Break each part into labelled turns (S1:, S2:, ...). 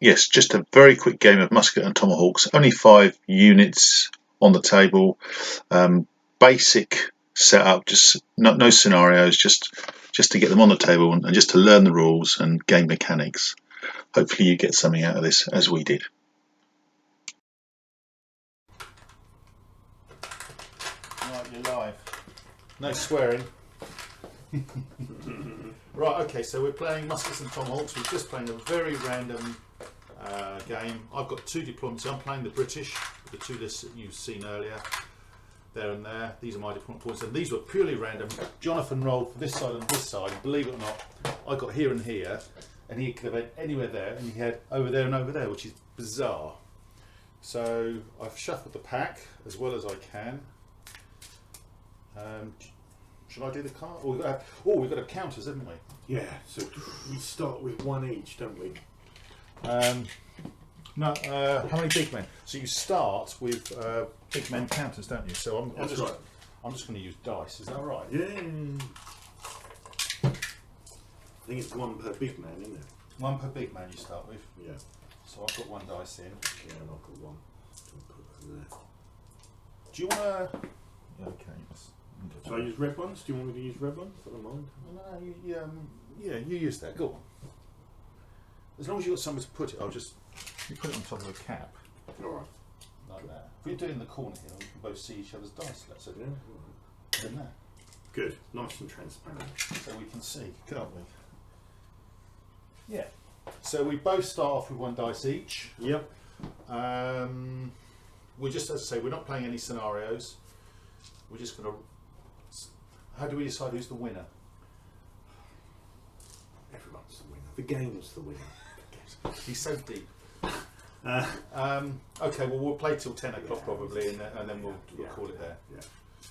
S1: yes, just a very quick game of Musket and Tomahawks. Only 5 units on the table. Basic setup, just no scenarios, just to get them on the table and just to learn the rules and game mechanics. Hopefully you get something out of this as we did.
S2: Right, you're live. No swearing. Right, okay, so we're playing Muskets and Tomahawks. We're just playing a very random game. I've got 2 deployments. I'm playing the British, the 2 lists that you've seen earlier. There and there. These are my deployment points, and these were purely random. Jonathan rolled for this side and this side. Believe it or not, I got here and here, and he could have had anywhere there, and he had over there and over there, which is bizarre. So I've shuffled the pack as well as I can. Should I do the card? We've got to have counters, haven't we?
S3: Yeah, so we start with 1 each, don't we?
S2: No, how many big men? So you start with big men counters, don't you? So I'm just going to use dice. Is that right?
S3: Yeah. I think it's 1 per big man, isn't it?
S2: 1 per big man you start with.
S3: Yeah.
S2: So I've got 1 dice in.
S3: Yeah, and I've got 1. Put that in there.
S2: Do you want to? Okay.
S3: Shall I use red ones? Do you want me to use red ones? I don't mind.
S2: No, you use that. Go on. As long as you've got somewhere to put it, you put it on top of a cap.
S3: Alright.
S2: Like that. If we do it in the corner here, we can both see each other's dice. Let's say.
S3: Yeah.
S2: In there.
S3: Good. Nice and transparent.
S2: So we can see, can't we? Yeah. So we both start off with 1 dice each.
S3: Yep.
S2: We're just, as I say, we're not playing any scenarios. We're just going to. How do we decide who's the winner?
S3: Everyone's the winner. The game's the winner.
S2: He's so deep. Okay, well we'll play till 10 o'clock probably, and then we'll call it there.
S3: Yeah.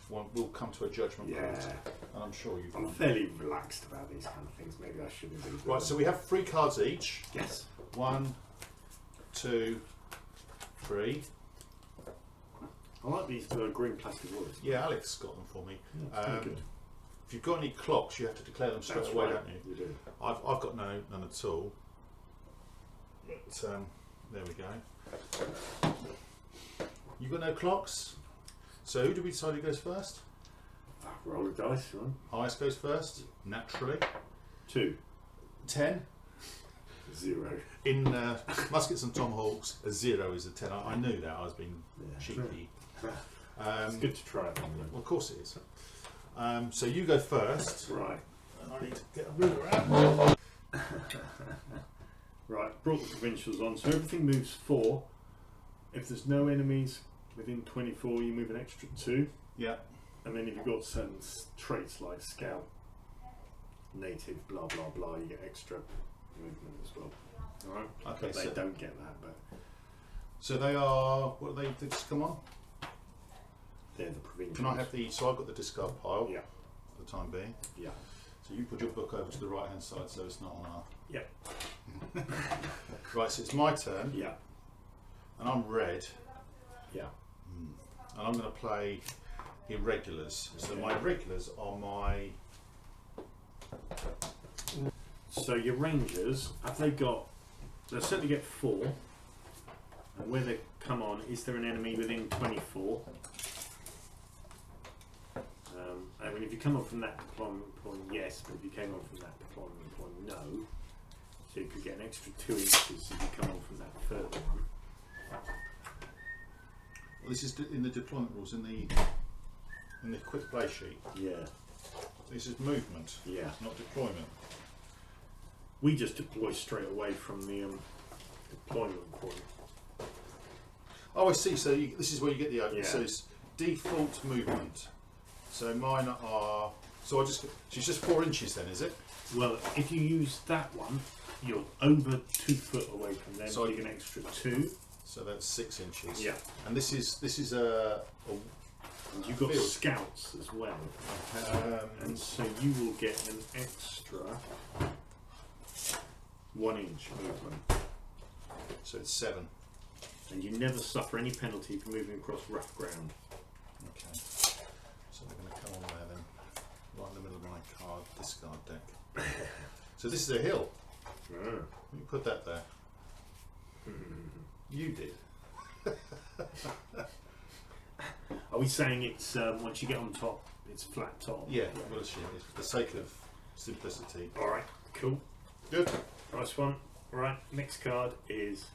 S2: We'll come to a judgment call, and I'm sure you.
S3: I'm fairly relaxed about these kind of things. Maybe I shouldn't be.
S2: Right, so we have 3 cards each.
S3: Yes.
S2: 1, 2, 3.
S3: I like these green plastic wallets.
S2: Yeah, Alex got them for me.
S3: Yeah, good.
S2: If you've got any clocks, you have to declare them straight away, don't you?
S3: You do.
S2: I've got none at all. But, there we go. You got no clocks? So who do we decide who goes first?
S3: Roll the dice, right?
S2: Highest goes first, naturally.
S3: 2.
S2: 10.
S3: 0.
S2: In Muskets and Tomahawks, a 0 is a 10. I knew that. I was being cheeky.
S3: It's good to try it.
S2: Well, of course it is. So you go first.
S3: Right.
S2: And I need to get a ruler out.
S3: Right, brought the provincials on. So everything moves 4. If there's no enemies within 24, you move an extra 2.
S2: Yeah.
S3: And then if you've got certain traits like scout, native, blah blah blah, you get extra movement as well. Alright?
S2: Okay,
S3: but they don't get that, but
S2: so they are. What are they? They just come on.
S3: they're the provincials.
S2: Can I have the? So I've got the discard pile.
S3: Yeah.
S2: For the time being.
S3: Yeah.
S2: So you put your book over to the right hand side, so it's not on our.
S3: Yeah.
S2: Right. So it's my turn.
S3: Yeah.
S2: And I'm red.
S3: Yeah.
S2: And I'm going to play irregulars. So my irregulars are my.
S3: So your rangers, have they got? They'll certainly get 4. And where they come on, is there an enemy within 24? I mean, if you come on from that deployment point, yes. But if you came on from that deployment point, no. So you could get an extra 2 inches if you come on from that third one.
S2: Well, this is in the deployment rules in the quick play sheet.
S3: Yeah.
S2: This is movement.
S3: Yeah.
S2: Not deployment.
S3: We just deploy straight away from the deployment point.
S2: Oh, I see. So this is where you get the open.
S3: Yeah.
S2: So it's default movement. So mine are. So she's just 4 inches then, is it?
S3: Well, if you use that one, you're over 2 foot away from them.
S2: So
S3: you get an extra 2.
S2: So that's 6 inches.
S3: Yeah.
S2: And this is a
S3: And you've got
S2: field.
S3: scouts as well. And so you will get an extra 1 inch movement.
S2: So it's 7.
S3: And you never suffer any penalty for moving across rough ground.
S2: Okay. So we're going to come on there then, right in the middle of my card discard deck. So this is a hill.
S3: Oh.
S2: Let me put that there. You did.
S3: Are we saying it's once you get on top, it's flat top?
S2: Yeah, we'll assume it's for the sake of simplicity.
S3: All right, cool.
S2: Good.
S3: Nice one. Right, next card is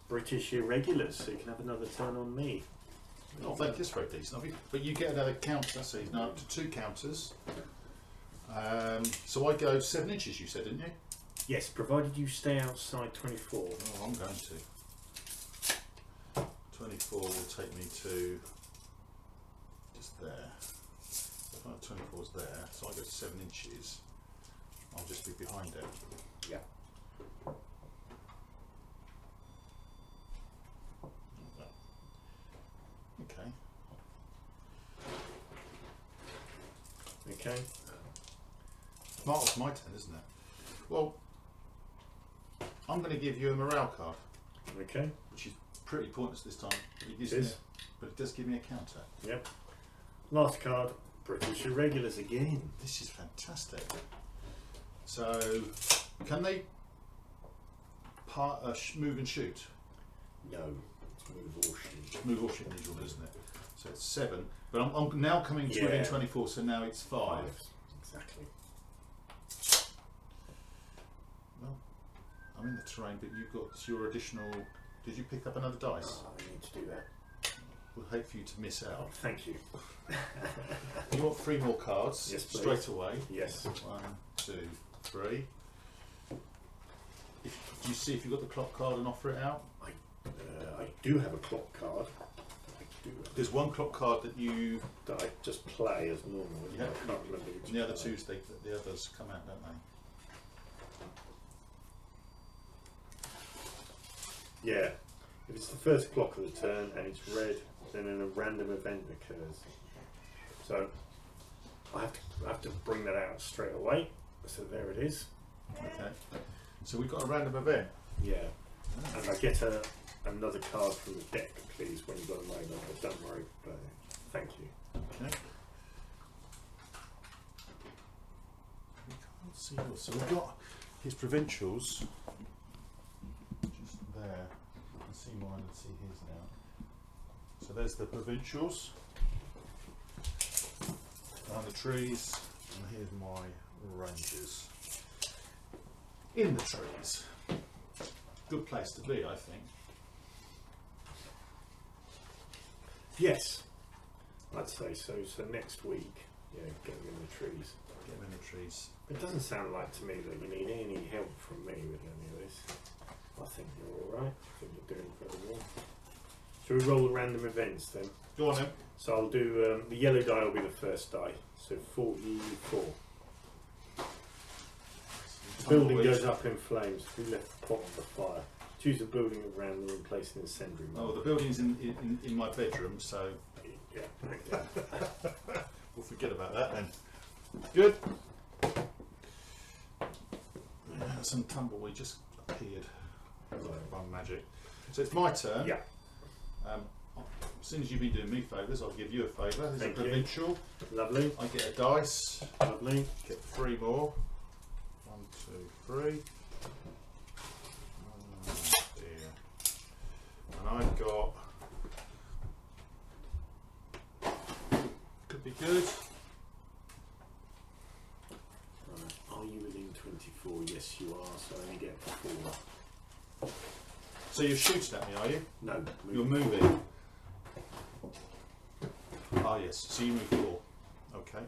S3: British Irregulars, so you can have another turn on me.
S2: Oh, thank you. It's very decent of you. But you get another counter, so he's now up to 2 counters. So I go 7 inches, you said, didn't you?
S3: Yes, provided you stay outside 24.
S2: Oh, I'm going to. 24 will take me to just there. So if 24 is there, so I go 7 inches, I'll just be behind it.
S3: Yeah.
S2: Okay.
S3: Okay.
S2: Mark, it's my turn, isn't it? Well, I'm going to give you a morale card,
S3: Okay.
S2: which is pretty pointless this time.
S3: It is.
S2: But it does give me a counter.
S3: Yep. Last card, British Irregulars again.
S2: This is fantastic. So, can they move and shoot?
S3: No, it's move or shoot.
S2: Move or shoot usual, isn't it? So it's 7. But I'm now coming to within 24, so now it's 5.
S3: Exactly.
S2: Well, I'm in the terrain, but you've got your additional. Did you pick up another dice?
S3: Oh, I need to do that.
S2: We'll hate for you to miss
S3: Oh,
S2: out.
S3: thank you.
S2: You want 3 more cards?
S3: Yes, please.
S2: Straight away.
S3: Yes.
S2: 1, 2, 3. Do you see if you've got the clock card and offer it out?
S3: I do have a clock card. I do have
S2: There's one clock card that you.
S3: that I just play as normal.
S2: Yeah.
S3: I can't remember which
S2: And the other
S3: card.
S2: 2, the others come out, don't they?
S3: Yeah. If it's the first clock of the turn and it's red, then a random event occurs. So I have to bring that out straight away. So there it is.
S2: Okay. So we've got a random event.
S3: Yeah. And I get another card from the deck, please, when you've got a moment. But don't worry. But thank you.
S2: Okay. We can't see yours. So we've got his provincials just there. You can see mine and see his now. So there's the provincials and the trees, and here's my rangers in the trees. Good place to be, I think.
S3: Yes. I'd say so. So next week, yeah, get them in the trees.
S2: Get them in the trees.
S3: It doesn't sound like to me that you need any help from me with any of this. I think you're alright. I think you're doing very well. Shall we roll the random events then?
S2: Go on then.
S3: So I'll do, the yellow die will be the first die. So 44. The building goes up in flames. Who left the pot on the fire? Choose a building at random and place an incendiary.
S2: Oh, the building's in my bedroom, so
S3: Yeah, okay.
S2: we'll forget about that then. Good. Some tumbleweed just appeared by magic. So it's my turn.
S3: Yeah.
S2: As soon as you've been doing me favours, I'll give you a favour. There's
S3: Thank
S2: a
S3: you.
S2: provincial.
S3: Lovely.
S2: I get a dice.
S3: Lovely.
S2: Get 3 more. 1, 2, 3. Oh dear. And I've got. Could be good.
S3: Right. Are you within 24? Yes, you are. So I only get 4.
S2: So you're shooting at me, are you?
S3: No.
S2: You're moving. Ah yes. So you move 4. Okay.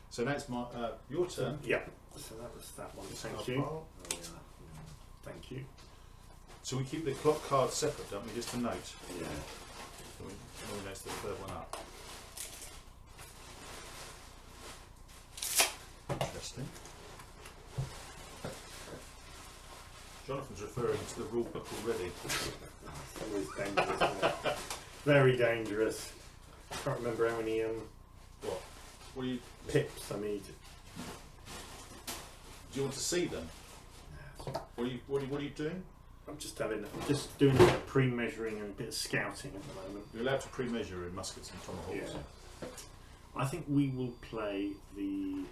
S2: So now it's my your turn.
S3: Yeah. So that was that one. Thank you. Oh, yeah. Thank you.
S2: So we keep the clock cards separate, don't we? Just a note.
S3: Yeah.
S2: So we notice the third one up. Interesting. Jonathan's referring to the rule book already.
S3: It's always dangerous, isn't it? Very dangerous. I can't remember how many
S2: What? What do you?
S3: pips I need.
S2: Do you want to see them? What are you doing?
S3: I'm just doing a bit of pre-measuring and a bit of scouting at the moment.
S2: You're allowed to pre-measure in muskets and tomahawks.
S3: Yeah. I think we will play the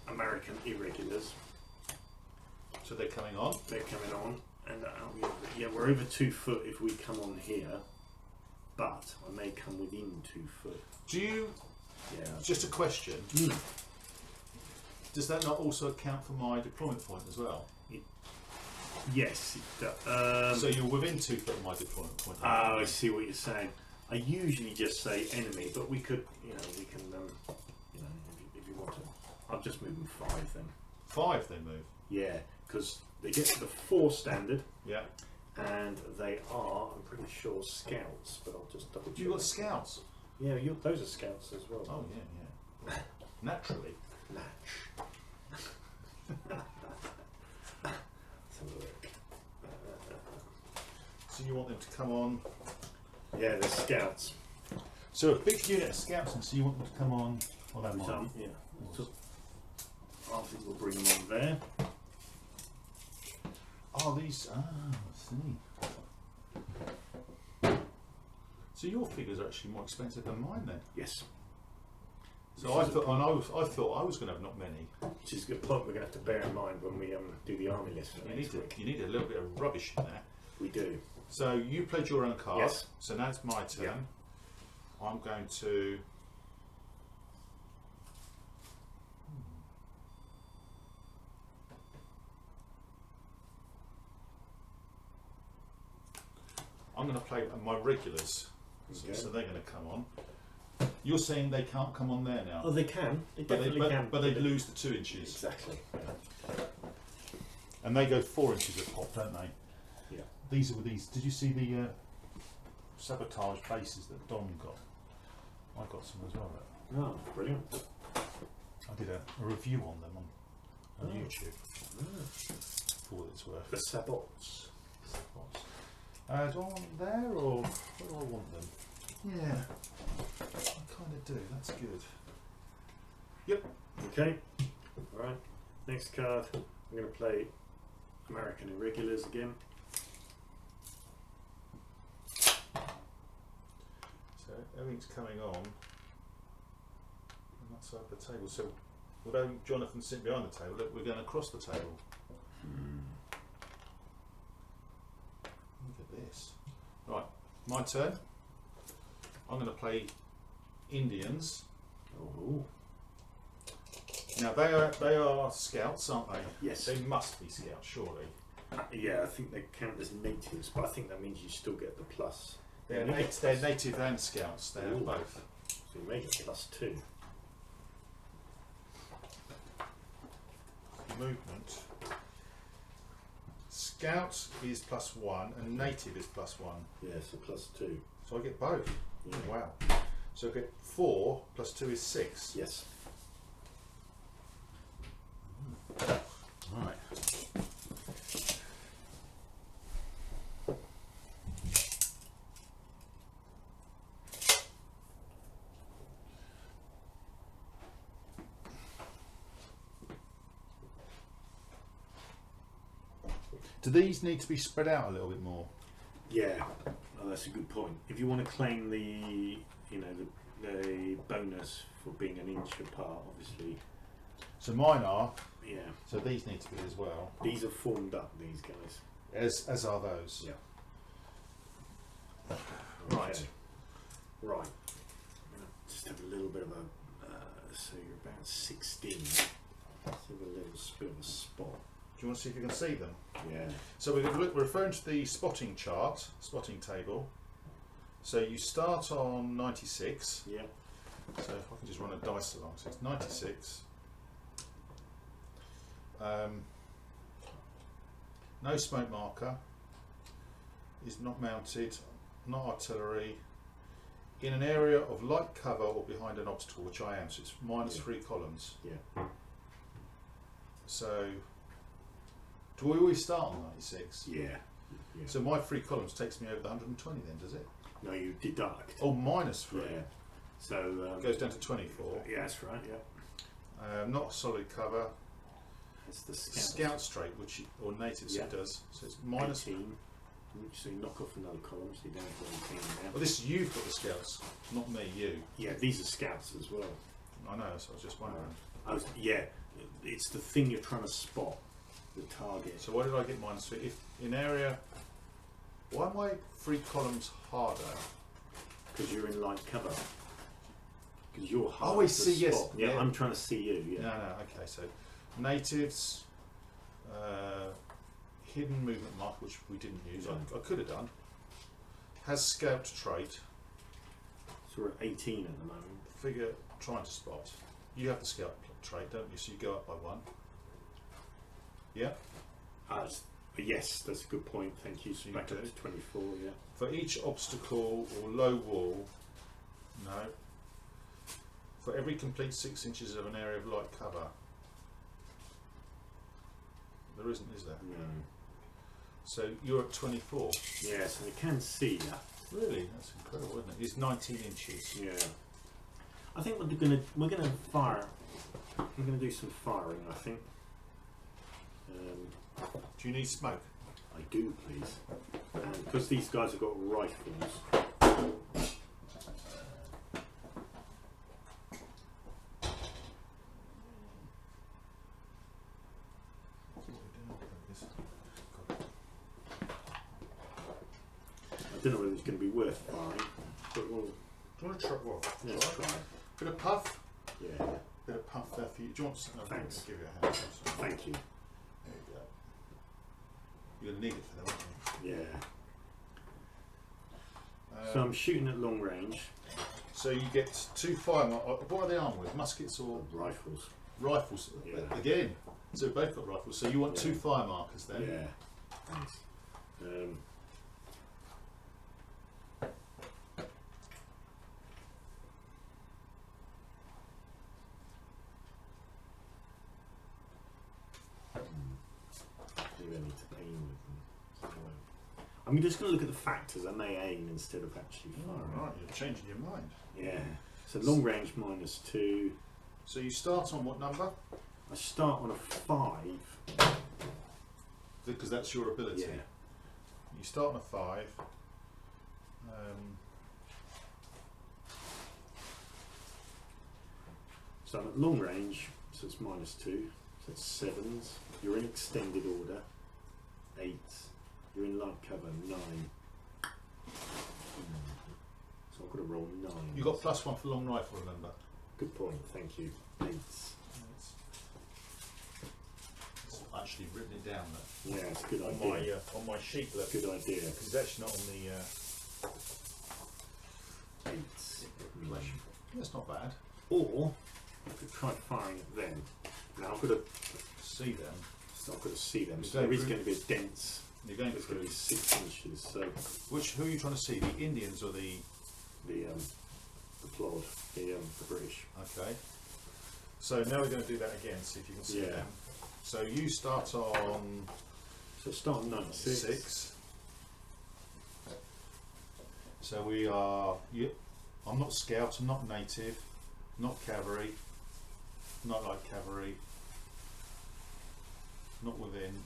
S3: American Irregulars.
S2: So they're coming on.
S3: They're coming on. And yeah, we're over 2 foot if we come on here, but I may come within 2 foot.
S2: Do you?
S3: Yeah.
S2: Just a question. Does that not also account for my deployment point as well?
S3: Yes. It does.
S2: So you're within 2 foot of my deployment point.
S3: Oh, I see what you're saying. I usually just say enemy, but we could, we can, if you want to. I'll just move them 5 then.
S2: 5 they move.
S3: Yeah, because they get to the 4 standard.
S2: Yeah.
S3: And they are, I'm pretty sure, scouts, but I'll just double check.
S2: You got scouts?
S3: Yeah, those are scouts as well.
S2: Oh yeah. Naturally.
S3: Natch. Let's have a look.
S2: So you want them to come on?
S3: Yeah, they're scouts.
S2: So a big unit of scouts, and so you want them to come on? Well, that might.
S3: Yeah. So I think we'll bring them on there.
S2: Oh, these. Ah, I see. So your figures are actually more expensive than mine then.
S3: Yes.
S2: So I thought I was going to have not many.
S3: Which is a good point we're going to have to bear in mind when we do the army list.
S2: You need a little bit of rubbish in there.
S3: We do.
S2: So you played your own card.
S3: Yes.
S2: So now it's my turn.
S3: Yeah.
S2: I'm going to. I'm going to play my regulars.
S3: Okay.
S2: So they're going to come on. You're saying they can't come on there now?
S3: Oh, they can. They definitely can.
S2: But they lose the 2 inches.
S3: Exactly.
S2: And they go 4 inches a pop, don't they?
S3: Yeah.
S2: These are these. Did you see the sabotage bases that Don got? I got some as well.
S3: Oh, brilliant.
S2: I did a review on them on YouTube. For what it's worth.
S3: The sabots.
S2: Do I want them there or where do I want them? Yeah, I kind of do. That's good. Yep.
S3: Okay. Alright. Next card. I'm going to play American Irregulars again.
S2: So everything's coming on that side of the table. So although Jonathan's sitting behind the table, look, we're going across the table. Look at this. Right, my turn. I'm going to play Indians.
S3: Oh.
S2: Now they are scouts, aren't they?
S3: Yes.
S2: They must be scouts, surely.
S3: Yeah, I think they count as natives, but I think that means you still get the plus.
S2: They're native and scouts. They have both.
S3: So you make it +2.
S2: Movement. Scout is +1 and native is +1.
S3: Yeah, so +2.
S2: So I get both.
S3: Yeah.
S2: Oh, wow. So I get 4 + 2 is 6.
S3: Yes.
S2: Right. Do these need to be spread out a little bit more?
S3: Yeah, oh, that's a good point. If you want to claim the bonus for being an inch apart, obviously.
S2: So mine are.
S3: Yeah.
S2: So these need to be as well.
S3: These are formed up. These guys.
S2: As are those.
S3: Yeah.
S2: Right.
S3: Okay. Right. I'm gonna just have a little bit of a. So you're about 16. Let's have a little bit of a spot.
S2: Do you want to see if you can see them?
S3: Yeah.
S2: So we're referring to the spotting chart, spotting table. So you start on 96.
S3: Yeah.
S2: So if I can just run a dice along, so it's 96. No smoke marker. Is not mounted. Not artillery. In an area of light cover or behind an obstacle, which I am. So it's -3 columns.
S3: Yeah.
S2: So do we always start on 96?
S3: Yeah.
S2: So my 3 columns takes me over the 120 then, does it?
S3: No, you deduct.
S2: Oh, -3.
S3: Yeah. So
S2: Goes down to 24.
S3: Yeah, that's right. Yeah.
S2: Not solid cover.
S3: It's the
S2: Scout straight, or native, so it does. So it's minus.
S3: 18. So you knock off another column, so you're down to 18 now.
S2: Well, this you've got the scouts, not me. You.
S3: Yeah, these are scouts as well.
S2: I know. So I was just wondering.
S3: Yeah, it's the thing you're trying to spot. the target.
S2: So why did I get -3? If in area, why am I 3 columns harder?
S3: Because you're in light cover. Because you're hard
S2: Oh, I
S3: to
S2: see. Yes.
S3: spot. Yeah, I'm trying to see you. Yeah.
S2: No. Okay. So natives, hidden movement mark, which we didn't use. I could have done. Has scout trait.
S3: So we're at 18 at the moment.
S2: Figure trying to spot. You have the scout trait, don't you? So you go up by 1. Yeah.
S3: Yes, that's a good point. Thank you. So
S2: You
S3: back
S2: do.
S3: up to 24. Yeah.
S2: For each obstacle or low wall, no. For every complete 6 inches of an area of light cover. There isn't, is there?
S3: No.
S2: So you're at 24.
S3: Yeah, so they can see you.
S2: Really? That's incredible, isn't it? It's 19 inches.
S3: Yeah. I think we're gonna fire. We're gonna do some firing. I think.
S2: Do you need smoke?
S3: I do, please. Because these guys have got rifles. I don't know whether it's going to be worth firing, but we'll.
S2: Do you want to try? Well,
S3: Yeah,
S2: try.
S3: try.
S2: Bit of puff.
S3: Yeah.
S2: Bit of puff there for you. Do you want some? No,
S3: Thanks.
S2: I'll give you a hand.
S3: Thank you.
S2: There you go. You're going to need it for them, aren't
S3: Yeah.
S2: you?
S3: So I'm shooting at long range.
S2: So you get 2 fire markers. What are they armed with? Muskets or
S3: Rifles.
S2: rifles?
S3: Yeah.
S2: Again. So we've both got rifles. So you want 2 fire markers then?
S3: Yeah. Thanks. Maybe I need to aim with them. I'm just going to look at the factors. I may aim instead of actually firing.
S2: Right, you're changing your mind.
S3: Yeah. So long range -2.
S2: So you start on what number?
S3: I start on a 5.
S2: Because that's your ability.
S3: Yeah.
S2: You start on a 5.
S3: So I'm at long range, so it's -2. So it's 7s. You're in extended order. 8s. You're in light cover. 9. So I've got to roll 9.
S2: You got +1 for long rifle, remember?
S3: Good point. Thank you. 8s.
S2: It's actually written it down there.
S3: Yeah, it's a good
S2: On
S3: idea.
S2: my sheet. Look,
S3: Good idea.
S2: because it's actually not on the.
S3: 8s.
S2: That's not bad.
S3: Or I could try firing at them. Now I've got to.
S2: See them.
S3: So I've got to see them.
S2: You're
S3: So there
S2: going
S3: is
S2: through-
S3: going to be a dense.
S2: You're going
S3: It's going to
S2: through.
S3: be 6 inches. So
S2: Who are you trying to see? The Indians or the?
S3: the plod, the British.
S2: Okay. So now we're going to do that again. See if you can see
S3: Yeah.
S2: them. So you start on
S3: So start on 96.
S2: 6. So we are. I'm not scout. I'm not native. Not cavalry. Not like cavalry. Not within.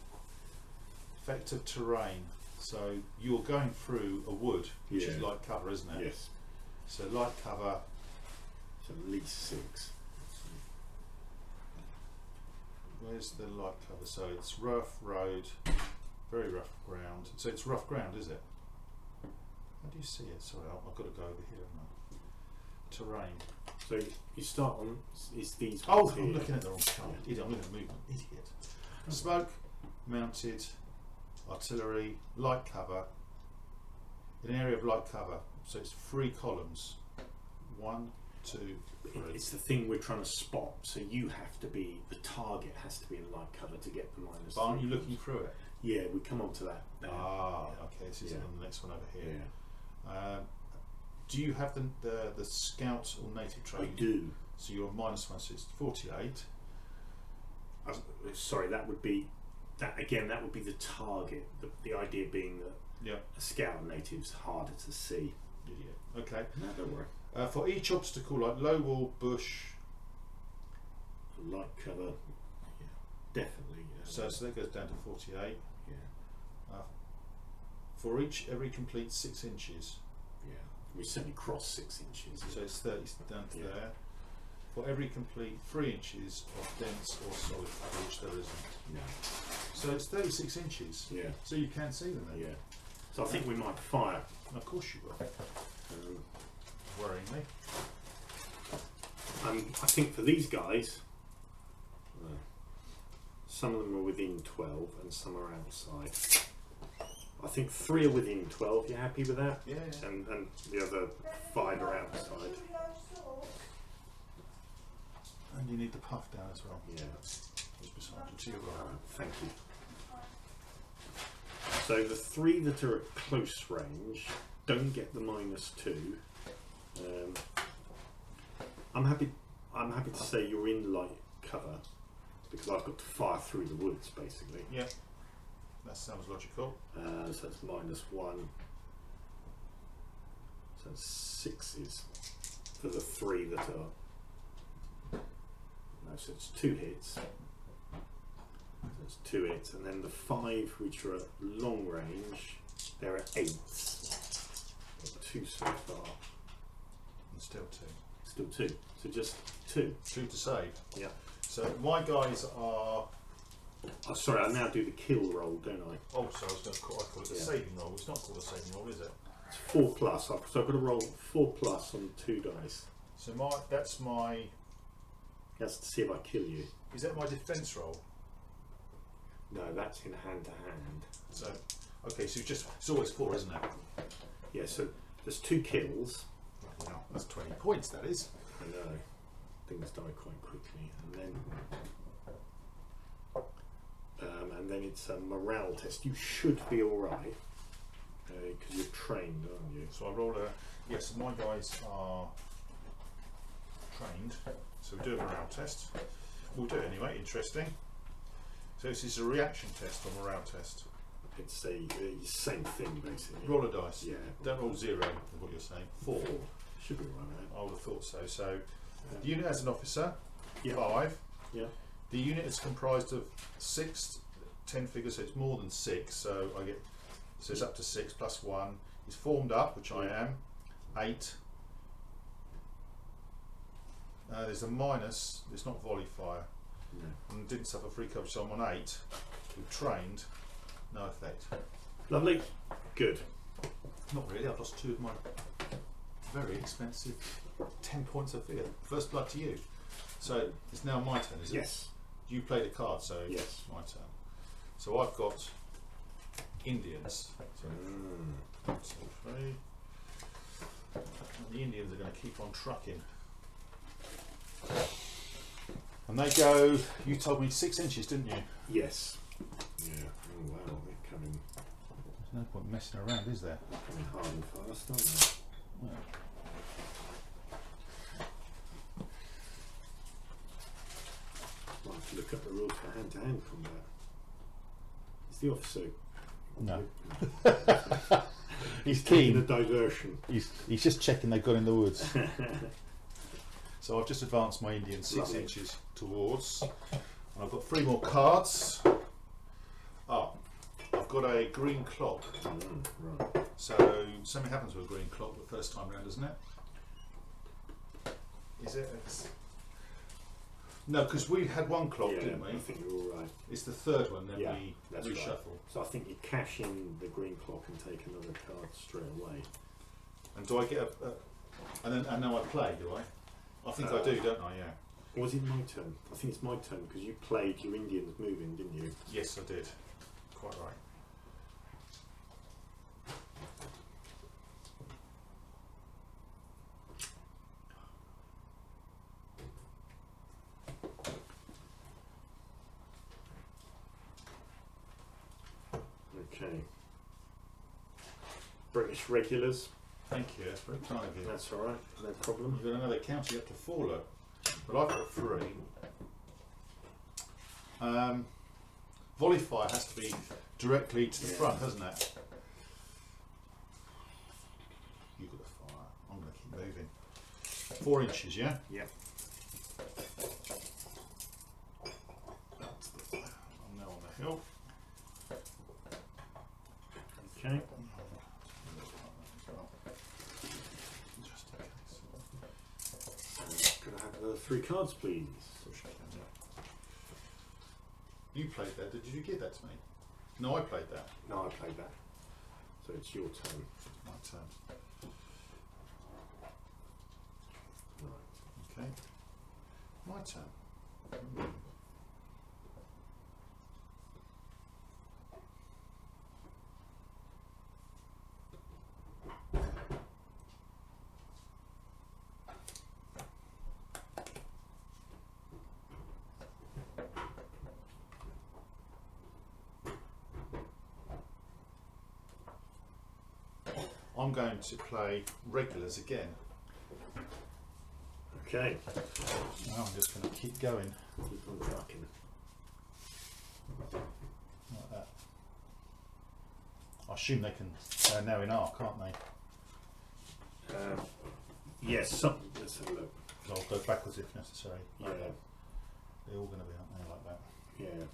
S2: Effective terrain. So you're going through a wood, which is
S3: Yeah.
S2: light cover, isn't it?
S3: Yes.
S2: So light cover.
S3: So at least 6.
S2: Where's the light cover? So it's rough road, very rough ground. So it's rough ground, is it? How do you see it? Sorry, I've got to go over here, haven't I? Terrain.
S3: So you start on is these.
S2: Oh,
S3: ones
S2: I'm
S3: here.
S2: looking at the wrong colour. Idiot, I'm looking at movement. Idiot. Smoke, mounted, artillery, light cover. An area of light cover. So it's 3 columns. 1, 2, 3.
S3: It's the thing we're trying to spot. So you have to be the target has to be in light cover to get the -3.
S2: But aren't you looking through it?
S3: Yeah, we come on to that. There.
S2: Ah, okay. This is
S3: Yeah.
S2: on the next one over here.
S3: Yeah.
S2: Do you have the scout or native
S3: I
S2: trait?
S3: do.
S2: So you're -1, so it's 48.
S3: Sorry, that would be that again. That would be the target. The idea being that
S2: Yeah.
S3: a scout native's harder to see.
S2: Idiot. Okay.
S3: No, don't worry.
S2: For each obstacle, like low wall, bush,
S3: Light cover. Yeah, definitely.
S2: so that goes down to 48.
S3: Yeah.
S2: For every complete 6 inches,
S3: Yeah. We certainly cross 6 inches.
S2: so it's 30 down to
S3: Yeah.
S2: there. for every complete 3 inches of dense or solid cover, which there isn't.
S3: Yeah.
S2: So it's 36 inches.
S3: Yeah.
S2: So you can see them then.
S3: Yeah. So I think we might fire.
S2: Of course you will. Worrying me.
S3: I think for these guys, some of them are within 12 and some are outside. I think 3 are within 12. You happy with that?
S2: Yeah.
S3: And the other 5 are outside.
S2: And you need the puff down as well.
S3: Yeah.
S2: Just beside you to your right.
S3: Thank you. So the 3 that are at close range don't get the -2. I'm happy to say you're in light cover because I've got to fire through the woods basically.
S2: Yeah. That sounds logical.
S3: So it's -1. So it's 6s for the 3 that are. No, so it's 2 hits. So it's 2 hits, and then the 5 which are at long range, they're at 8s. 2 so far.
S2: And still 2.
S3: Still 2. So just 2.
S2: 2 to save.
S3: Yeah.
S2: So my guys are.
S3: Oh, sorry, I now do the kill roll, don't I?
S2: Oh, so I was going to call it a saving roll. It's not called a saving roll, is it?
S3: It's 4+. So I've got to roll 4+ on 2 dice.
S2: So that's my.
S3: That's to see if I kill you.
S2: Is that my defence roll?
S3: No, that's in hand to hand.
S2: So, okay, so it's always 4, isn't it?
S3: Yeah, so there's 2 kills.
S2: Wow, that's 20 points, that is.
S3: I know. Things die quite quickly. And then it's a morale test. You should be alright. Because you're trained, aren't you?
S2: So I roll a. Yes, my guys are trained. So we do a morale test. We'll do it anyway, interesting. So this is a reaction test or morale test.
S3: It's the same thing basically.
S2: Roll a dice.
S3: Yeah.
S2: Don't roll 0, is what you're saying. 4.
S3: Should be right, right?
S2: I would have thought so. So the unit has an officer,
S3: Yeah.
S2: 5.
S3: Yeah.
S2: The unit is comprised of 6 10 figures, so it's more than 6. So I get. So it's up to 6 plus 1. He's formed up, which I am. 8. There's a minus. It's not volley fire.
S3: No.
S2: And didn't suffer free coverage, so I'm on 8. We've trained. No effect.
S3: Lovely. Good.
S2: Not really. I've lost 2 of my very expensive 10 points of fear. First blood to you. So it's now my turn, is it?
S3: Yes.
S2: You played a card, so
S3: Yes.
S2: it's my turn. So I've got Indians. So 1, 2, 3. And the Indians are going to keep on trucking. And they go, you told me 6 inches, didn't you?
S3: Yes. Yeah. Oh wow, they're coming.
S2: There's no point messing around, is there?
S3: Coming hard and fast, aren't they?
S2: Yeah.
S3: Might have to look up the rules for hand-to-hand combat. Is the officer?
S2: No.
S3: He's
S2: keen.
S3: taking a diversion.
S2: He's just checking they've got in the woods. So I've just advanced my Indian 6
S3: Lovely.
S2: inches towards, and I've got 3 more cards. I've got a green clock.
S3: Right.
S2: So something happens with a green clock the first time round, isn't it? Is it? No, because we had 1 clock,
S3: Yeah,
S2: didn't we?
S3: I think you're all right.
S2: It's the 3rd one, then
S3: Yeah,
S2: we
S3: that's
S2: reshuffle.
S3: right. So I think you cash in the green clock and take another card straight away.
S2: And do I get and now I play, do I? I think I do, don't I? Yeah.
S3: Or was it my turn? I think it's my turn because you played your Indians moving, didn't you?
S2: Yes, I did. Quite right.
S3: Okay. British regulars.
S2: Thank you. That's very kind of you.
S3: That's all right. No problem.
S2: You've got another county up to 4, look. But I've got 3. Volley fire has to be directly to the front, hasn't it? You've got the fire. I'm going to keep moving. 4 inches, yeah?
S3: Yeah.
S2: That's the fire. I'm now on the hill.
S3: Okay.
S2: Just in case.
S3: Could I have 3 cards, please.
S2: Push that down, yeah. You played that. Did you give that to me? No, I played that.
S3: No, I played that. So it's your turn.
S2: My turn.
S3: Right.
S2: Okay. My turn. I'm going to play regulars again.
S3: Okay.
S2: Now I'm just going to keep going
S3: Keep on trucking.
S2: like that. I assume they can. They're now in arc, aren't they?
S3: Yes. Let's have a look.
S2: I'll go backwards if necessary.
S3: Yeah.
S2: They're all going to be, aren't they, like that?
S3: Yeah.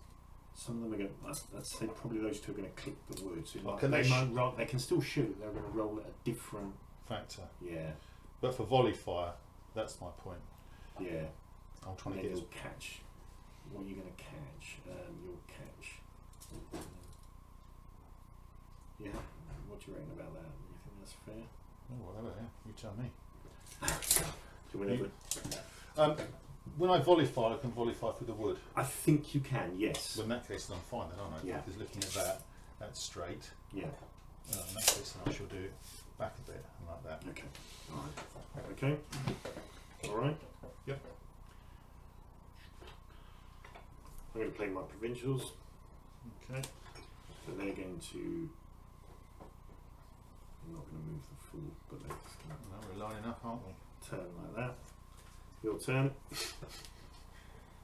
S3: Some of them are going. Let's say probably those two are going to clip the wood. So
S2: Oh, can
S3: they
S2: they
S3: might roll. They can still shoot. They're going to roll at a different.
S2: Factor.
S3: Yeah.
S2: But for volley fire, that's my point.
S3: Yeah.
S2: I'm trying
S3: And
S2: to
S3: then
S2: get.
S3: you'll catch. What are you going to catch? You'll catch. Yeah. What do you reckon about that? Do you think that's fair?
S2: Oh, whatever. Yeah, you tell me.
S3: Do whatever.
S2: When I volley fire, I can volley fire through the wood.
S3: I think you can. Yes.
S2: Well, in that case, then I'm fine, then, aren't I?
S3: Yeah.
S2: Because looking at that, that's straight.
S3: Yeah.
S2: In that case, then I shall do it back a bit and like that.
S3: Okay. All right. Okay. All right.
S2: Yep.
S3: I'm going to play my provincials.
S2: Okay.
S3: So they're going to. I'm not going to move the full, but they're just going
S2: No, we're lining up, aren't we?
S3: to turn like that. Your turn.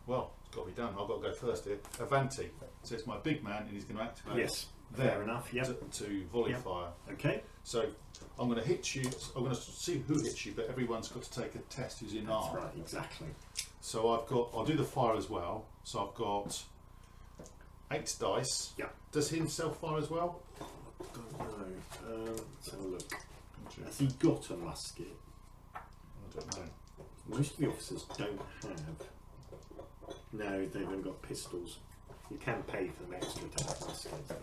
S2: Well, it's got to be done. I've got to go first here. Avanti. So it's my big man, and he's going to activate.
S3: Yes.
S2: There
S3: Fair enough. Yep.
S2: to volley
S3: Yep.
S2: fire.
S3: Okay.
S2: So I'm going to hit you. I'm going to see who hits you, but everyone's got to take a test who's in
S3: That's
S2: arm.
S3: right. Exactly.
S2: So I'll do the fire as well. So I've got 8 dice.
S3: Yeah.
S2: Does he himself fire as well?
S3: Don't know. Let's have a look. Has he got a musket?
S2: I don't know.
S3: Most of the officers don't have. No, they've only got pistols. You can pay for them extra to have muskets.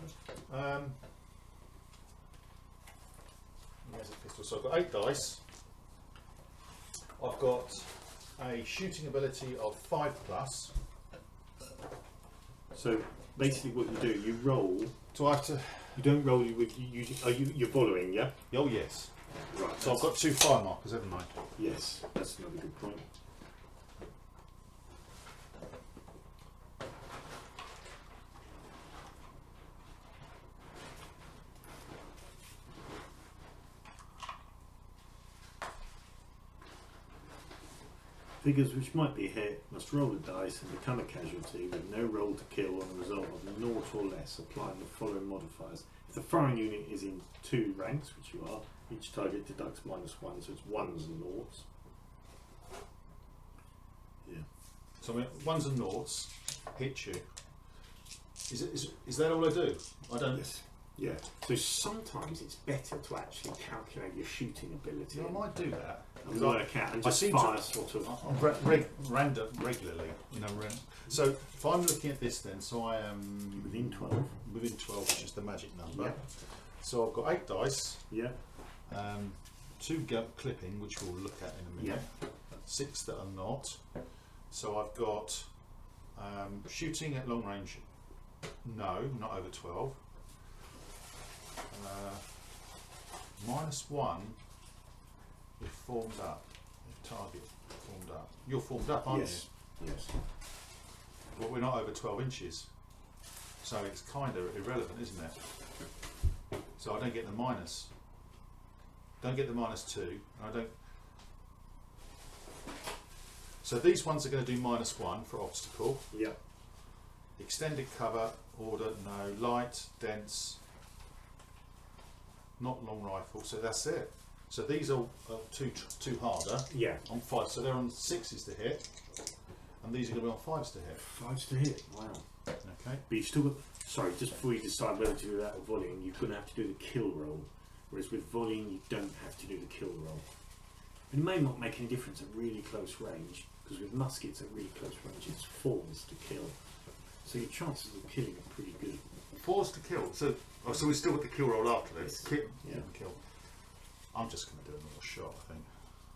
S2: There's a pistol. So I've got 8 dice. I've got a shooting ability of 5+.
S3: So basically, what you do, you roll.
S2: Do I have to?
S3: You don't roll. You're following, yeah.
S2: Oh yes.
S3: Right.
S2: So I've got 2 fire markers, haven't I?
S3: Yes, that's another good point. Figures which might be hit must roll a dice and become a casualty with no roll to kill on a result of 0 or less, applying the following modifiers. If the firing unit is in 2 ranks, which you are, each target deducts -1, so it's 1s and 0s. Yeah.
S2: So I mean, 1s and 0s hit you. Is that all I do? I don't.
S3: Yes. Yeah. So sometimes it's better to actually calculate your shooting ability.
S2: I might do that.
S3: And work out and
S2: I
S3: just
S2: seem
S3: fire
S2: to-
S3: sort of.
S2: Random regularly, So if I'm looking at this, then so I am
S3: Within 12.
S2: within 12, which is the magic number.
S3: Yeah.
S2: So I've got 8 dice,
S3: Yeah.
S2: 2 clipping, which we'll look at in a minute. 6 that are not. So I've got shooting at long range. No, not over 12. -1 if formed up. If target formed up. You're formed up, aren't
S3: Yes. Yes.
S2: you? But we're not over 12 inches. So it's kind of irrelevant, isn't it? So I don't get the minus. Don't get the -2. And I don't. So these ones are going to do -1 for obstacle.
S3: Yeah.
S2: Extended cover, order, no. Light, dense, not long rifle. So that's it. So these are two harder.
S3: Yeah.
S2: On 5, so they're on 6s to hit, and these are going to be on 5s to hit.
S3: 5s to hit. Wow.
S2: Okay.
S3: But you still got. Sorry, just before you decide whether to do that or volleying, you're going to have to do the kill roll. Whereas with volleying, you don't have to do the kill roll. It may not make any difference at really close range, because with muskets at really close range, it's 4s to kill. So your chances of killing are pretty good.
S2: 4s to kill. So we still got the kill roll after this.
S3: Yes.
S2: Yeah. Kill. I'm just going to do another shot.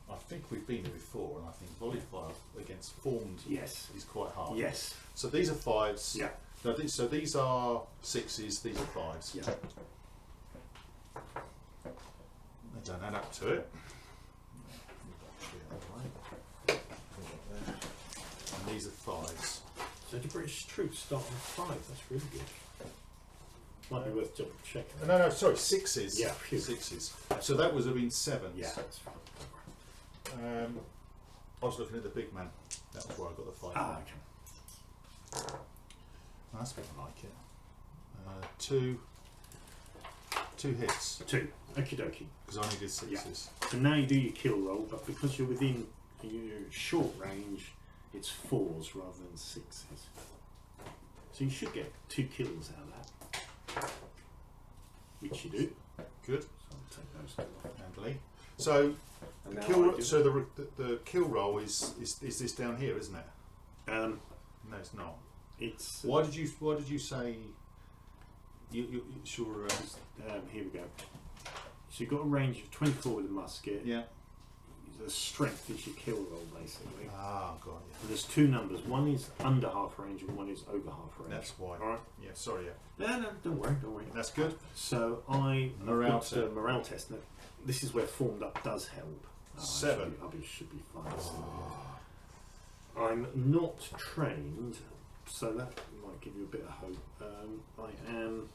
S2: I think we've been here before, and I think volley fire against formed
S3: Yes.
S2: is quite hard.
S3: Yes.
S2: So these are 5s.
S3: Yeah.
S2: No, so these are 6s. These are 5s.
S3: Yeah.
S2: They don't add up to it. And these are 5s.
S3: So the British troops start on 5. That's really good. Might be worth double checking.
S2: No, sorry, 6s.
S3: Yeah, phew.
S2: 6s. So that would have been 7s.
S3: Yeah, that's fine.
S2: I was looking at the big man. That was where I got the 5.
S3: Ah, okay.
S2: That's a bit like it. 2 hits.
S3: 2. Okie dokie.
S2: Because I only did 6s.
S3: Yeah. So now you do your kill roll, but because you're within your short range, it's 4s rather than 6s. So you should get 2 kills out of that. Which you do.
S2: Good.
S3: So I'll take those 2 off.
S2: Handily. So,
S3: And now
S2: the kill roll is this down here, isn't it?
S3: no,
S2: it's not.
S3: it's
S2: Why did you say you sure?
S3: here we go. So you've got a range of 24 with a musket.
S2: Yeah.
S3: The strength is your kill roll basically.
S2: Ah, got you.
S3: And there's 2 numbers. One is under half range and one is over half range.
S2: That's why.
S3: All right.
S2: Yeah. Sorry. Yeah.
S3: No, don't worry.
S2: That's good.
S3: So
S2: Morale
S3: got a morale test. Now, this is where formed up does help.
S2: 7.
S3: Should be fine. I'm not trained, so that might give you a bit of hope. I am.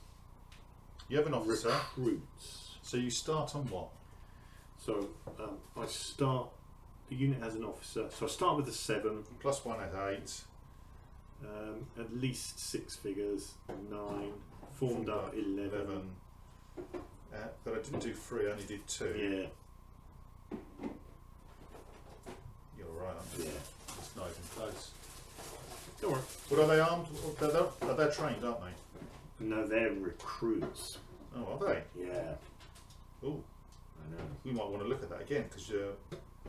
S2: You have an officer.
S3: Recruits.
S2: So you start on what?
S3: So I start. The unit has an officer. So I start with a 7.
S2: +1 at 8.
S3: At least 6 figures. 9. Formed up 11.
S2: But I didn't do 3. I only did 2.
S3: Yeah.
S2: You're right. Aren't you?
S3: Yeah.
S2: It's not even close.
S3: Don't worry.
S2: But are they armed? They're trained, aren't they?
S3: No, they're recruits.
S2: Oh, are they?
S3: Yeah.
S2: Oh,
S3: I know.
S2: we might want to look at that again because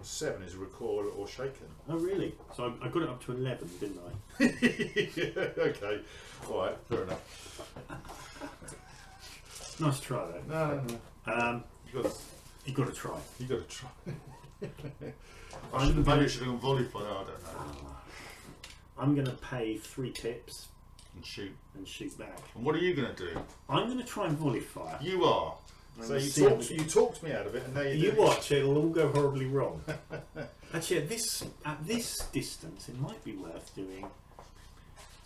S2: 7 is recoil or shaken.
S3: Oh, really? So I got it up to 11, didn't I?
S2: Yeah, okay. All right, fair enough.
S3: Nice try, though.
S2: No.
S3: You got to try.
S2: You got to try. Maybe I should have gone volley fire. I don't know.
S3: I'm going to pay 3 pips
S2: And shoot.
S3: and shoot back.
S2: And what are you going to do?
S3: I'm going to try and volley fire.
S2: You are. So you talked me out of it, and now
S3: You watch, it'll all go horribly wrong. Actually, at this distance, it might be worth doing.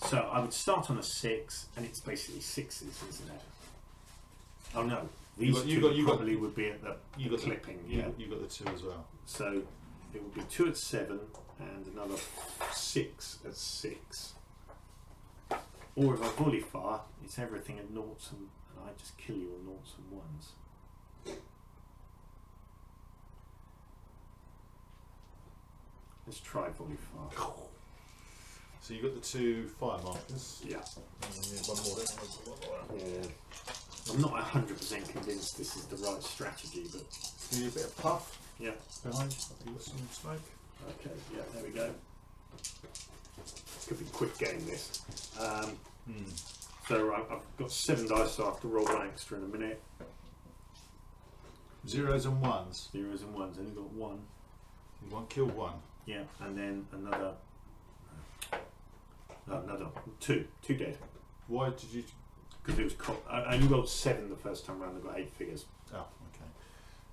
S3: So I would start on a 6, and it's basically 6s, isn't it? Oh no, these probably would be at the clipping.
S2: You got the 2 as well.
S3: So it would be 2 at 7 and another 6 at 6. Or if I volley fire, it's everything at noughts and I just kill you on noughts and ones. Let's try volley fire.
S2: So you got the 2 fire markers.
S3: Yeah.
S2: One more.
S3: Yeah. I'm not 100% convinced this is the right strategy, but
S2: Give you a bit of puff.
S3: yeah.
S2: Behind. You got some smoke.
S3: Okay. Yeah. There we go. Could be a quick game this. So I've got 7 dice, so I have to roll 1 extra in a minute.
S2: 0s and 1s.
S3: 0s and 1s. Only got 1.
S2: You want kill 1.
S3: Yeah, and then another 2 dead.
S2: Why did you?
S3: Because it was I only rolled 7 the first time round. I got 8 figures.
S2: Oh, okay.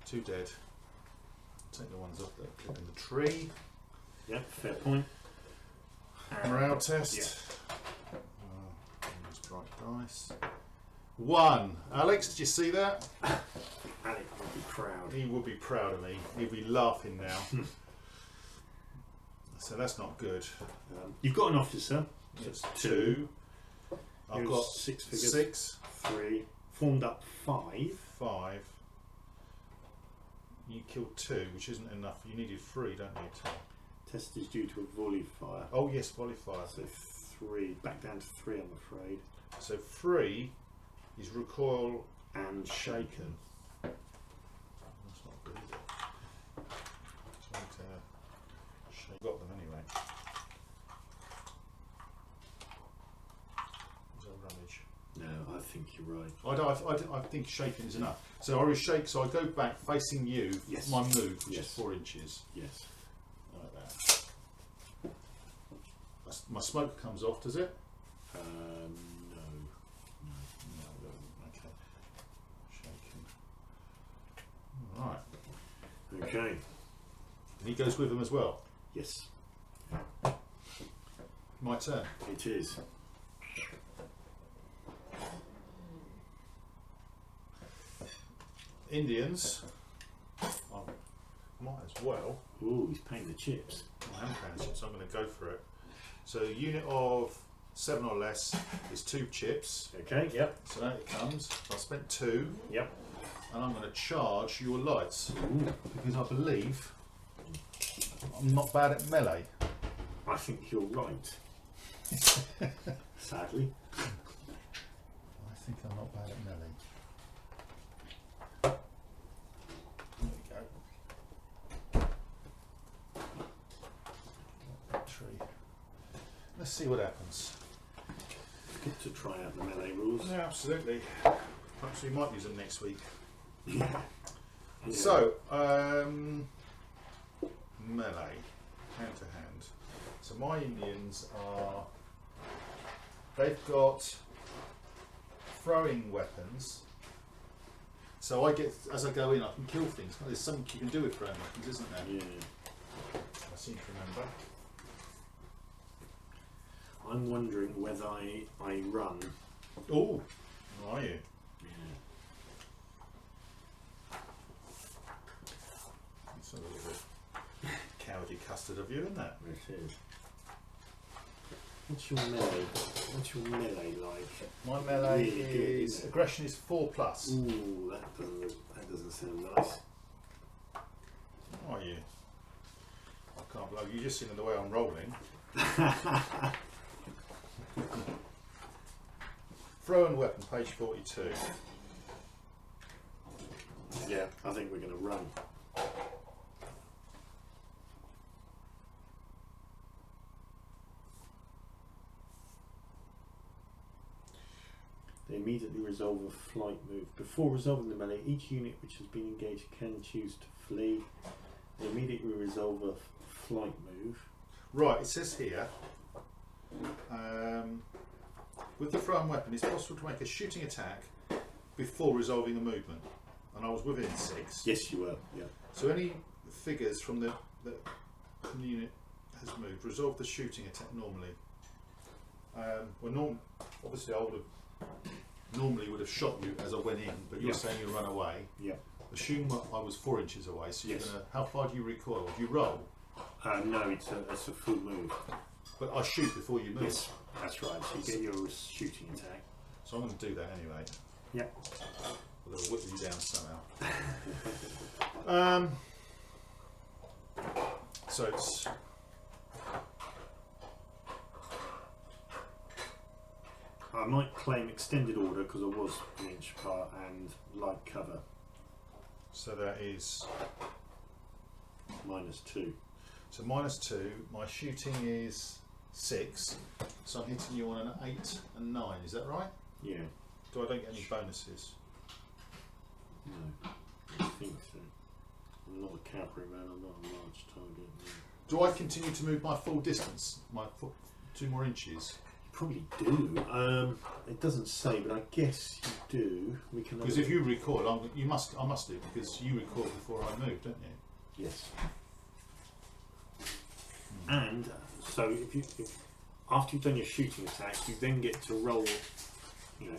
S2: 2 dead. Take the ones off there. Clip in the tree.
S3: Yeah, fair point.
S2: Morale test.
S3: Yeah.
S2: Use bright dice. 1. Alex, did you see that?
S3: Alec would be proud.
S2: He would be proud of me. He'd be laughing now. So that's not good.
S3: You've got an officer.
S2: It's 2. I've got
S3: 6 figures.
S2: 6.
S3: 3. Formed up 5.
S2: 5. You killed 2, which isn't enough. You needed 3, don't you?
S3: Test is due to a volley fire.
S2: Oh yes, volley fire.
S3: So 3. Back down to 3, I'm afraid.
S2: So 3 is recoil
S3: And shaken.
S2: That's not good, is it? So got them anyway.
S3: You're right.
S2: I think shaking is enough. So I will shake. So I go back facing you.
S3: Yes.
S2: My move, which
S3: Yes.
S2: is 4 inches.
S3: Yes.
S2: Like that. My smoke comes off, does it?
S3: No.
S2: No. Okay. Shaking. All right.
S3: Okay.
S2: And he goes with them as well.
S3: Yes.
S2: My turn.
S3: It is.
S2: Indians. I might as well.
S3: Ooh, he's paying the chips.
S2: I am paying the chips, so I'm going to go for it. So a unit of 7 or less is 2 chips.
S3: Okay, yep.
S2: So out it comes. I spent 2.
S3: Yep.
S2: And I'm going to charge your lights.
S3: Ooh.
S2: Because I believe I'm not bad at melee.
S3: I think you're right. Sadly.
S2: I think I'm not bad at melee. There we go. Tree. Let's see what happens.
S3: Good to try out the melee rules.
S2: Yeah, absolutely. Perhaps we might use them next week.
S3: Yeah.
S2: So, melee, hand to hand. So my Indians are, they've got throwing weapons. So I get, as I go in, I can kill things. There's something you can do with throwing weapons, isn't there?
S3: Yeah.
S2: I seem to remember.
S3: I'm wondering whether I run.
S2: Oh, how are you?
S3: Yeah.
S2: It's a little bit cowardly custard of you, isn't it?
S3: It is. What's your melee? What's your melee like?
S2: My melee
S3: Really good,
S2: is
S3: isn't it?
S2: aggression is 4+.
S3: Ooh, that doesn't sound nice.
S2: How are you? I can't believe you just seen the way I'm rolling. Throw and weapon, page 42.
S3: Yeah, I think we're going to run. They immediately resolve a flight move. Before resolving the melee, each unit which has been engaged can choose to flee. They immediately resolve a flight move.
S2: Right, it says here, with the thrown weapon, it's possible to make a shooting attack before resolving a movement. And I was within 6.
S3: Yes, you were. Yeah.
S2: So any figures from the unit has moved, resolve the shooting attack normally. Obviously I would have normally would have shot you as I went in, but you're saying you run away.
S3: Yeah.
S2: Assume I was 4 inches away, so you're
S3: Yes.
S2: gonna. How far do you recoil? Do you roll?
S3: No, it's a full move.
S2: But I shoot before you move.
S3: Yes, that's right. So you get your shooting attack.
S2: So I'm going to do that anyway.
S3: Yeah.
S2: I'll whip you down somehow. So it's.
S3: I might claim extended order because I was an inch apart and light cover.
S2: So that is.
S3: -2.
S2: So -2. My shooting is 6. So I'm hitting you on an 8 and 9. Is that right?
S3: Yeah.
S2: Do I don't get any bonuses?
S3: No. I think so. I'm not a cavalry man. I'm not a large target. No.
S2: Do I continue to move my full distance? My 2 more inches?
S3: You probably do. It doesn't say, but I guess you do. We can.
S2: Because if you recoil, I must do, because you recoiled before I moved, don't you?
S3: Yes. And so if after you've done your shooting attack, you then get to roll,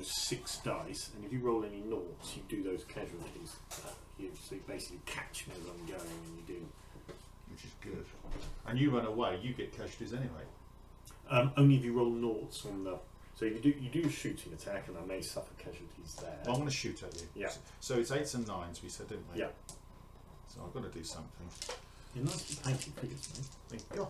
S3: 6 dice, and if you roll any noughts, you do those casualties. So you basically catch me as I'm going, and you do.
S2: Which is good. And you run away, you get casualties anyway.
S3: Only if you roll noughts on the. So you do a shooting attack, and I may suffer casualties there.
S2: Well, I'm going to shoot at you.
S3: Yeah.
S2: So it's 8s and 9s, we said, didn't we?
S3: Yeah.
S2: So I've got to do something.
S3: You're nicely painted figures, mate.
S2: Thank you.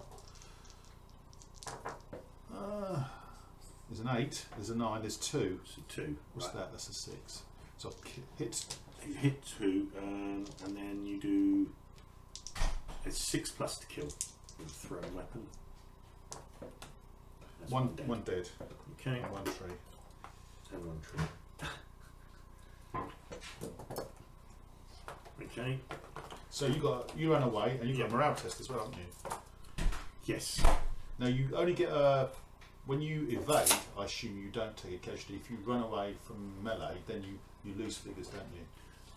S2: There's an 8, there's a 9, there's 2.
S3: So 2.
S2: What's
S3: right.
S2: that? That's a 6. So I've hit.
S3: You hit 2, and then you do. It's 6+ to kill with a thrown weapon. That's
S2: One dead.
S3: Okay.
S2: And 1 tree.
S3: And 1 tree. Okay.
S2: So you ran away, and you got a morale test as well, haven't you?
S3: Yes.
S2: Now you only get a. When you evade, I assume you don't take a casualty. If you run away from melee, then you lose figures, don't you?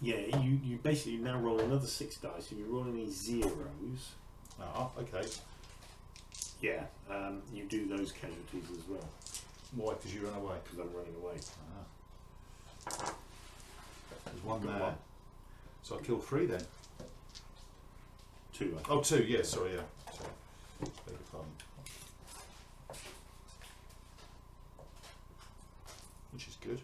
S3: Yeah, you basically now roll another 6 dice. If you roll any zeros,
S2: Ah, okay.
S3: yeah, you do those casualties as well.
S2: Why? Because you run away.
S3: Because I'm running away.
S2: Ah. There's one
S3: Got
S2: there.
S3: one.
S2: So I killed 3 then.
S3: 2, I think.
S2: Oh, 2. Yeah, sorry. Yeah. Sorry. Beg your pardon. Which is good.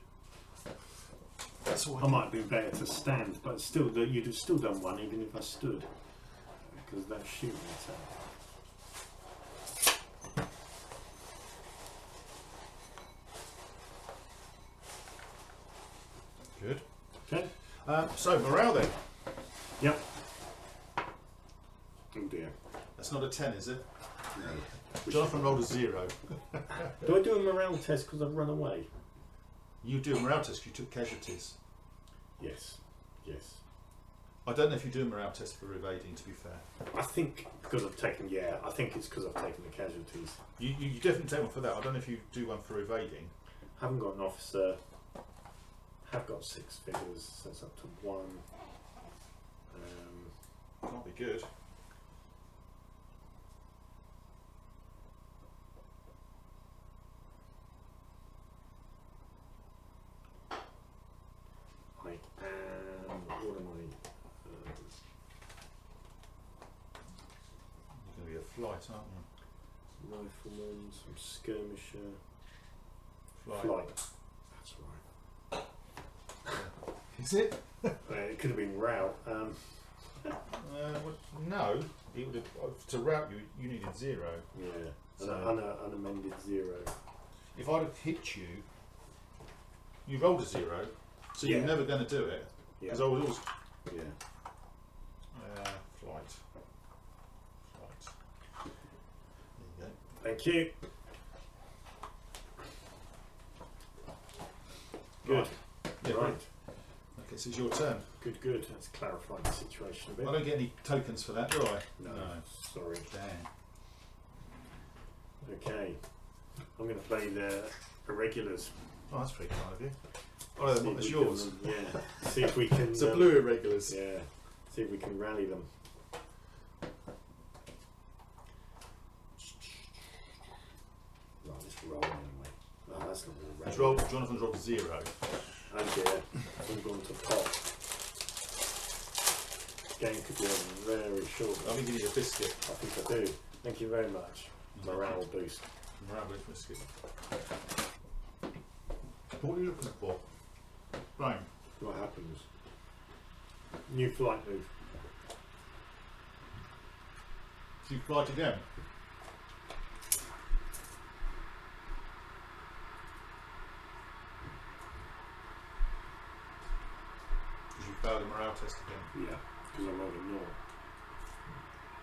S2: That's all
S3: I might have been better to stand, but still, you'd have still done 1 even if I stood. Because that's shooting attack.
S2: Good.
S3: Okay.
S2: So morale then.
S3: Yep. Oh dear.
S2: That's not a 10, is it?
S3: No.
S2: Jonathan rolled a 0.
S3: Do I do a morale test because I've run away?
S2: You do a morale test. You took casualties.
S3: Yes. Yes.
S2: I don't know if you do a morale test for evading. To be fair,
S3: I think because I've taken. Yeah, I think it's because I've taken the casualties.
S2: you definitely take one for that. I don't know if you do one for evading.
S3: Haven't got an officer. Have got 6 figures. So it's up to 1.
S2: Might be good.
S3: I am. What am I?
S2: You're going to be a flight, aren't you?
S3: Rifleman, some skirmisher.
S2: Flight.
S3: Flight. That's right.
S2: Is it?
S3: It could have been route.
S2: Well, no. It would have, to route you needed 0.
S3: Yeah.
S2: So-
S3: An unamended 0.
S2: If I'd have hit you, you rolled a 0, so you're
S3: Yeah.
S2: never going to do it.
S3: Yeah.
S2: Because I was always
S3: Yeah.
S2: flight. There you go.
S3: Thank you. Good.
S2: Right. Yeah,
S3: Right.
S2: Okay, so it's your turn.
S3: Good, good. Let's clarify the situation a bit.
S2: I don't get any tokens for that, do I?
S3: No. Sorry.
S2: Damn.
S3: Okay. I'm going to play the irregulars.
S2: Oh, that's pretty kind of you. Oh,
S3: See if
S2: that's
S3: we
S2: yours.
S3: can, yeah. See if we can.
S2: It's a blue irregulars.
S3: Yeah. See if we can rally them. Right, let's roll anyway. Oh, that's not going to
S2: Let's
S3: rally.
S2: roll. Jonathan's rolled 0.
S3: Oh dear. I'm going to pop. Game could be a very short.
S2: I'll be giving you a biscuit.
S3: I think I do. Thank you very much. Morale boost.
S2: Morale biscuit. What are you looking for? Right.
S3: What happens? New flight move.
S2: So you flight again. Because you failed a morale test again.
S3: Yeah, because I rolled a 0.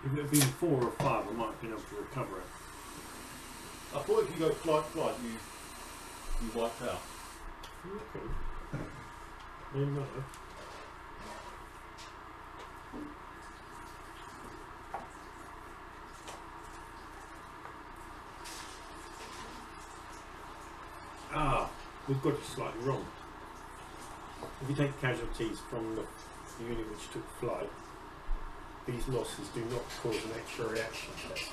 S3: If it had been 4 or 5, I might have been able to recover it.
S2: I thought if you go flight, you wiped out.
S3: Okay. Maybe not. Ah, we've got it slightly wrong. If you take casualties from the unit which took flight, these losses do not cause an extra reaction test.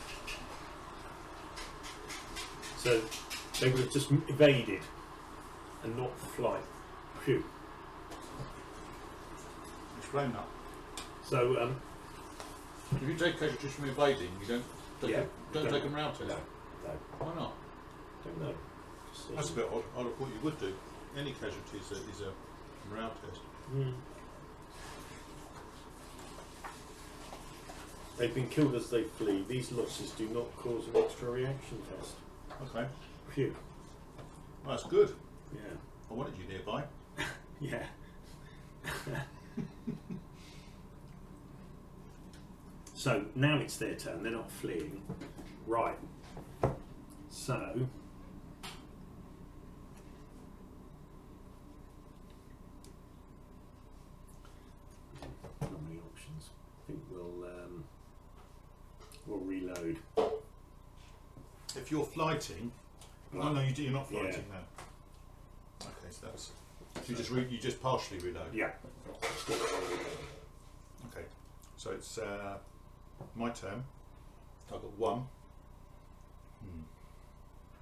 S3: So they would have just evaded and not flight. Phew.
S2: Explain that.
S3: So
S2: If you take casualties from evading, you don't take
S3: Yeah,
S2: don't
S3: don't.
S2: take them round to
S3: no,
S2: it.
S3: no,
S2: Why not?
S3: don't know. Just see.
S2: That's a bit odd. I'd have thought you would do. Any casualties is a morale test.
S3: Mm. They've been killed as they flee. These losses do not cause an extra reaction test.
S2: Okay.
S3: Phew.
S2: Well, that's good.
S3: Yeah.
S2: I wanted you nearby.
S3: Yeah. So now it's their turn. They're not fleeing. Right. So Or reload.
S2: If you're flighting,
S3: Right.
S2: no, you're not flighting.
S3: Yeah.
S2: No. Okay, so that's you just partially reload.
S3: Yeah.
S2: Okay, so it's my turn. I've got one.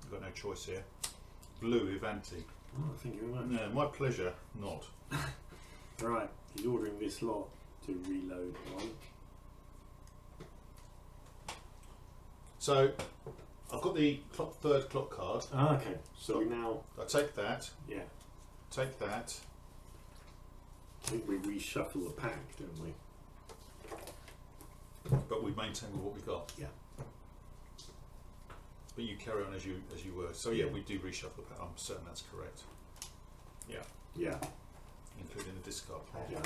S2: I've got no choice here. Blue Ivanti.
S3: Oh, thank you very much.
S2: No, my pleasure. Not.
S3: Right, he's ordering this lot to reload one.
S2: So I've got the third clock card.
S3: Ah, okay. So we now,
S2: I take that.
S3: yeah,
S2: Take that.
S3: I think we reshuffle the pack, don't we?
S2: But we maintain with what we got.
S3: Yeah.
S2: But you carry on as you were. So yeah, we do reshuffle the pack. I'm certain that's correct. Yeah,
S3: Yeah.
S2: including the discard pile.
S3: Yeah.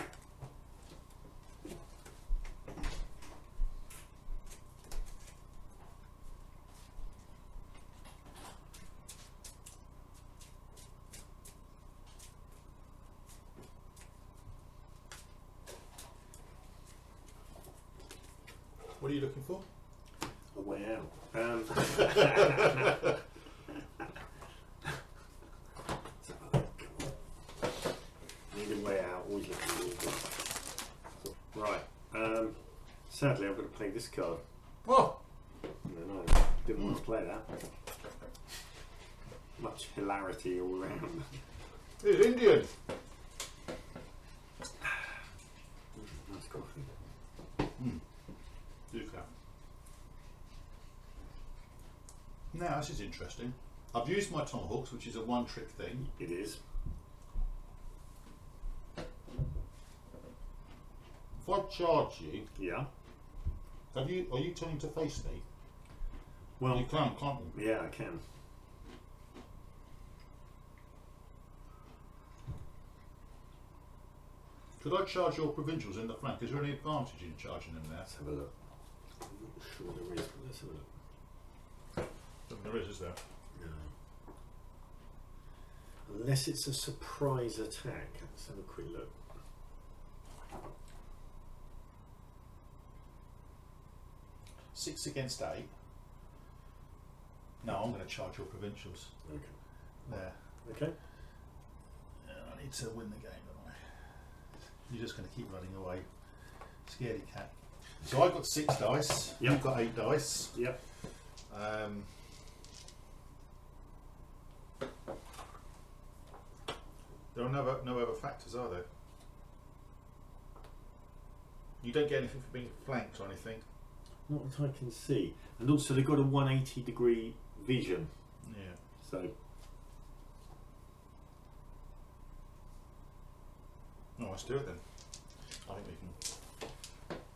S2: What are you looking for?
S3: A way out. Need a way out. Always looking for it. Right. Sadly, I've got to play this card.
S2: Oh,
S3: No, didn't want to play that. Much hilarity all around.
S2: it's Indian.
S3: Nice coffee.
S2: Do that. Now this is interesting. I've used my tomahawks, which is a one-trick thing.
S3: It is.
S2: If I charge you,
S3: Yeah.
S2: are you turning to face me?
S3: Well,
S2: You can, can't you?
S3: yeah, I can.
S2: Could I charge your provincials in the flank? Is there any advantage in charging them there?
S3: Let's have a look. I'm not sure there is, but let's have a look.
S2: There is there?
S3: No. Unless it's a surprise attack. Let's have a quick look.
S2: Six against 8. No, I'm going to charge your provincials.
S3: Okay.
S2: There.
S3: Okay.
S2: I need to win the game, don't I? You're just going to keep running away. Scaredy cat. So I've got 6 dice.
S3: Yep.
S2: You've got 8 dice.
S3: Yep.
S2: There are no other factors, are there? You don't get anything for being flanked or anything.
S3: Not that I can see. And also they've got a 180-degree vision.
S2: Yeah.
S3: So,
S2: Oh, let's do it then. I think we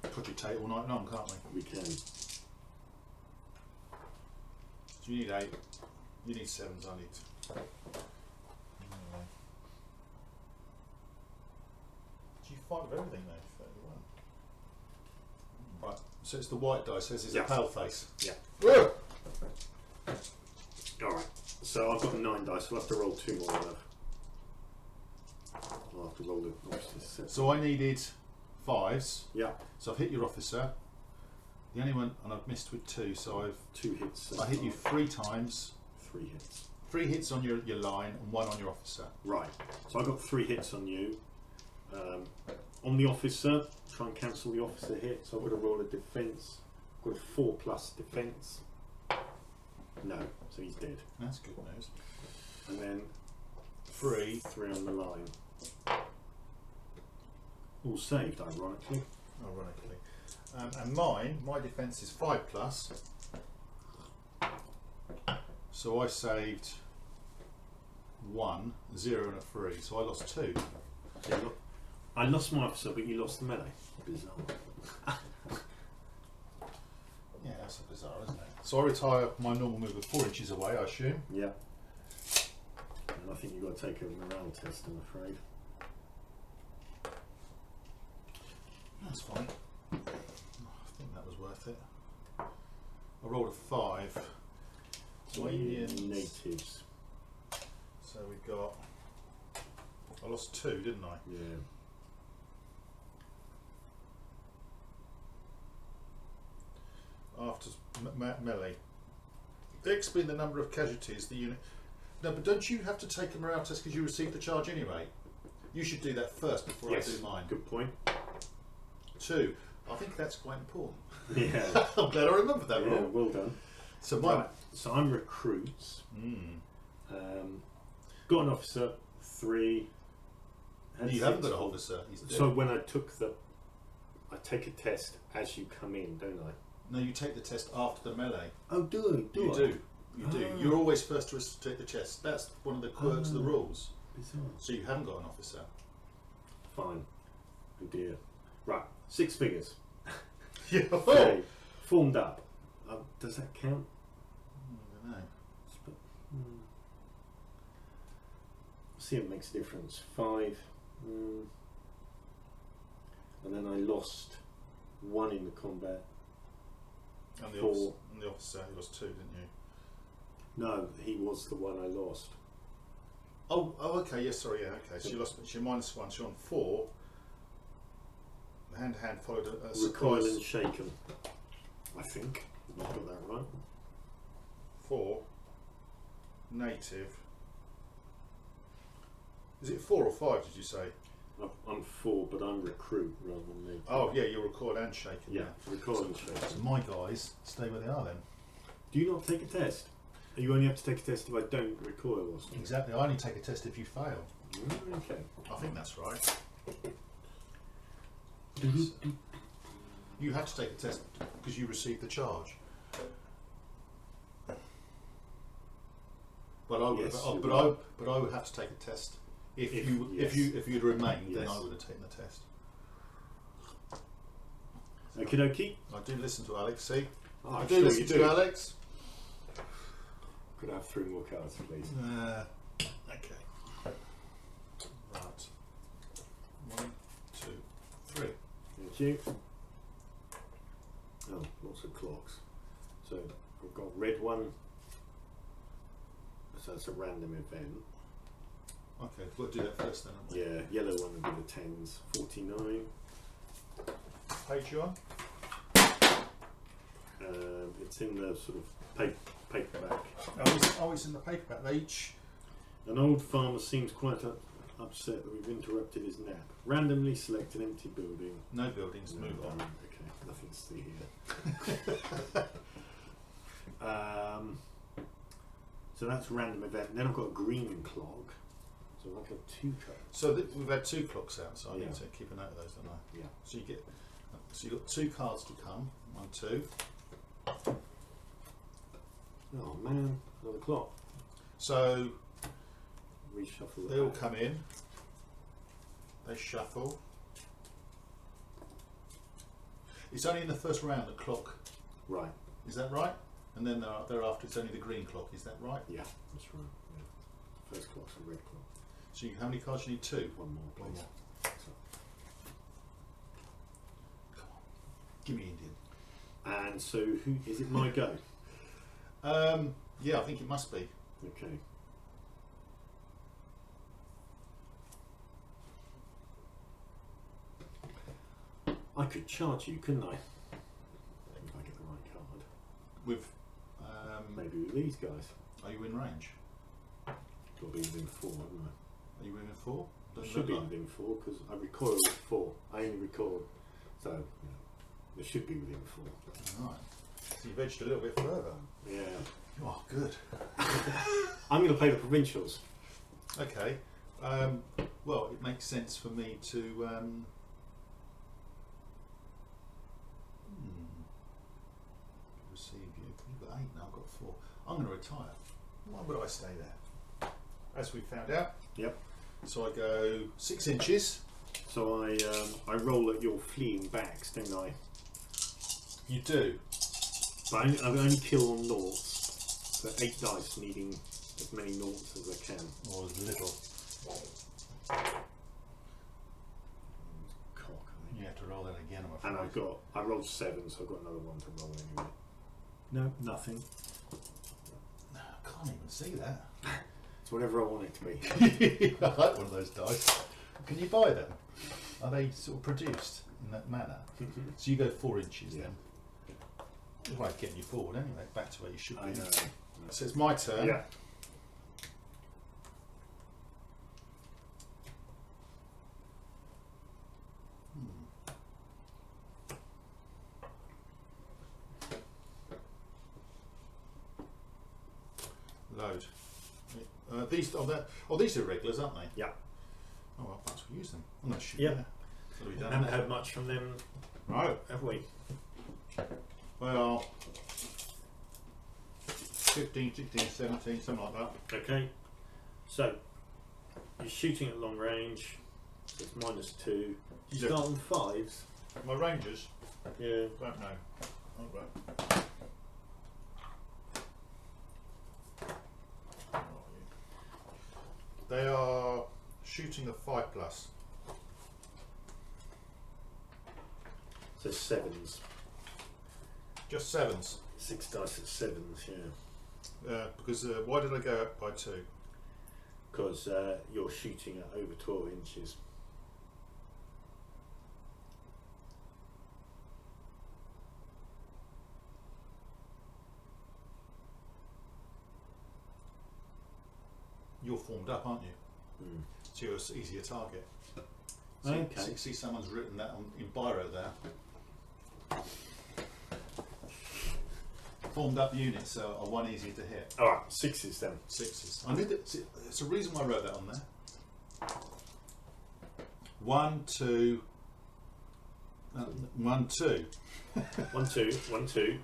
S2: can cogitate all night long, can't we?
S3: we can.
S2: So you need 8. You need 7s. I need. Anyway. Do you fight with everything though? 31. Right. So it's the white dice. This is
S3: Yeah.
S2: a pale face.
S3: Yeah.
S2: Whoa!
S3: Alright. So I've got 9 dice, so I'll have to roll 2 more. I'll have to roll the obviously set.
S2: So I needed 5s.
S3: Yeah.
S2: So I've hit your officer. The only one, and I've missed with 2. So
S3: 2 hits.
S2: I hit you 3 times.
S3: 3 hits.
S2: 3 hits on your line and 1 on your officer.
S3: Right. So I got 3 hits on you. On the officer, try and cancel the officer hit. So I've got to roll a defence. I've got a 4+ defence. No, so he's dead.
S2: That's good news.
S3: And then
S2: 3.
S3: 3 on the line. All saved, ironically.
S2: Ironically. And my defence is 5+. So I saved 1, 0 and a 3. So I lost 2.
S3: Yeah, look, I lost my officer, but you lost the melee. Bizarre.
S2: Yeah, that's bizarre, isn't it? So I retire my normal move of 4 inches away, I assume.
S3: Yeah. And I think you've got to take a morale test, I'm afraid.
S2: That's fine. I think that was worth it. I rolled a 5. So Indians.
S3: Natives.
S2: So we got. I lost 2, didn't I?
S3: Yeah.
S2: melee. X being the number of casualties the unit. No, but don't you have to take a morale test because you received the charge anyway? You should do that first before I do mine.
S3: Good point.
S2: 2. I think that's quite important.
S3: Yeah.
S2: I'm glad I remembered that
S3: Yeah,
S2: rule.
S3: well done.
S2: So mine.
S3: Right. So I'm recruits.
S2: Mm.
S3: Got an officer, 3.
S2: You haven't got a officer.
S3: So when I take a test as you come in, don't I?
S2: No, you take the test after the melee.
S3: Oh, do I?
S2: You do. You're always first to take the test. That's one of the quirks of the rules.
S3: Bizarre.
S2: So you haven't got an officer.
S3: Fine. Oh dear. Right, 6 figures.
S2: Yeah.
S3: Okay. Formed up. Does that count?
S2: I don't know.
S3: See, it makes a difference. 5. And then I lost 1 in the combat.
S2: And
S3: 4.
S2: the officer, he lost 2, didn't you?
S3: No, he was the one I lost.
S2: Oh, okay, yes, sorry, yeah, okay. So you lost, so you're -1, so you're on 4. Hand to hand followed a
S3: Recoil
S2: surprise.
S3: and shaken. I think. I've got that right.
S2: 4. Native. Is it 4 or 5, did you say?
S3: I'm 4, but I'm recruit rather than me.
S2: Oh, yeah, you're recoiled and shaken.
S3: Yeah, recoil and shaken.
S2: So my guys stay where they are then.
S3: Do you not take a test? You only have to take a test if I don't recoil or something.
S2: Exactly, I only take a test if you fail.
S3: Okay.
S2: I think that's right. You have to take a test because you received the charge. But I would,
S3: Yes,
S2: but I would have to take a test if you'd remained. Then
S3: Yes.
S2: I would have taken the test.
S3: Okie dokie.
S2: I do listen to Alex. See,
S3: Oh,
S2: I
S3: I'm
S2: do
S3: sure
S2: listen
S3: you
S2: to
S3: do.
S2: Alex.
S3: Could I have 3 more cards, please?
S2: Okay. Right. 1, 2, 3.
S3: Thank you. Oh, lots of clocks. So I've got red one. So it's a random event.
S2: Okay, we'll do that first then. haven't we?
S3: Yeah, yellow one would be the 10s. 49.
S2: Page you on?
S3: It's in the sort of paperback.
S2: Oh, it's in the paperback. They each.
S3: An old farmer seems quite upset that we've interrupted his nap. Randomly select an empty building.
S2: No buildings.
S3: No,
S2: Move on.
S3: Okay, nothing to see here. So that's random event. Then I've got a green clock. So I've got 2 cards.
S2: So we've had 2 clocks out, so I
S3: Yeah.
S2: need to keep a note of those, don't I?
S3: Yeah.
S2: So you've got 2 cards to come. 1, 2.
S3: Oh man, another clock.
S2: So
S3: Reshuffle.
S2: they all come in. They shuffle. It's only in the first round the clock.
S3: Right.
S2: Is that right? And then thereafter it's only the green clock. Is that right?
S3: Yeah, that's right. Yeah. First clock's a red clock.
S2: So how many cards do you need? 2.
S3: One more,
S2: One
S3: please.
S2: more. Come on. Give me Indian.
S3: And so, who is it? My go.
S2: Yeah, I think it must be.
S3: Okay. I could charge you, couldn't I? If I get the right card.
S2: With
S3: Maybe with these guys.
S2: are you in range?
S3: Got to be within 4, haven't I?
S2: Are you within 4?
S3: I should be within 4 because I recoil with 4. I only recoil, so it should be within 4.
S2: Right. So you've edged a little bit further.
S3: Yeah.
S2: Oh, good.
S3: I'm going to play the provincials.
S2: Okay. Well, it makes sense for me to. Receive you. You've got 8 now. I've got 4. I'm going to retire. Why would I stay there? As we found out.
S3: Yep.
S2: So I go 6 inches.
S3: So I roll at your fleeing backs, don't I?
S2: You do.
S3: But I only kill on noughts. So 8 dice, needing as many noughts as I can.
S2: Or as little.
S3: Cock, I think.
S2: You have to roll that again, I'm afraid.
S3: And I rolled 7, so I've got another one to roll anyway. No, nothing.
S2: No, I can't even see that.
S3: It's whatever I want it to be.
S2: I like one of those dice. Can you buy them? Are they sort of produced in that manner? So you go 4 inches
S3: Yeah.
S2: then. It's like getting you forward anyway, back to where you should be.
S3: I know.
S2: So it's my turn.
S3: Yeah.
S2: Load. These these are regulars, aren't they?
S3: Yeah.
S2: Oh well, perhaps we'll use them. I'm not sure.
S3: Yeah.
S2: What have we
S3: We
S2: done?
S3: haven't had much from them,
S2: Right.
S3: have we?
S2: Well, 15, 16, 17, something like that.
S3: Okay. So you're shooting at long range. So it's -2. You
S2: Yeah.
S3: start on 5s.
S2: My rangers,
S3: Yeah.
S2: don't know. Oh, right. They are shooting a 5+.
S3: So 7s.
S2: Just 7s.
S3: 6 dice at 7s. Yeah.
S2: Because why did I go up by 2?
S3: Because you're shooting at over 12 inches.
S2: You're formed up, aren't you?
S3: Mm.
S2: So you're an easier target.
S3: Okay.
S2: See, someone's written that in biro there. Formed up units are one easier to hit.
S3: All right, 6s then.
S2: 6s. I need it. It's a reason why I wrote that on there. 1, 2. 1, 2.
S3: 1, 2, 1, 2.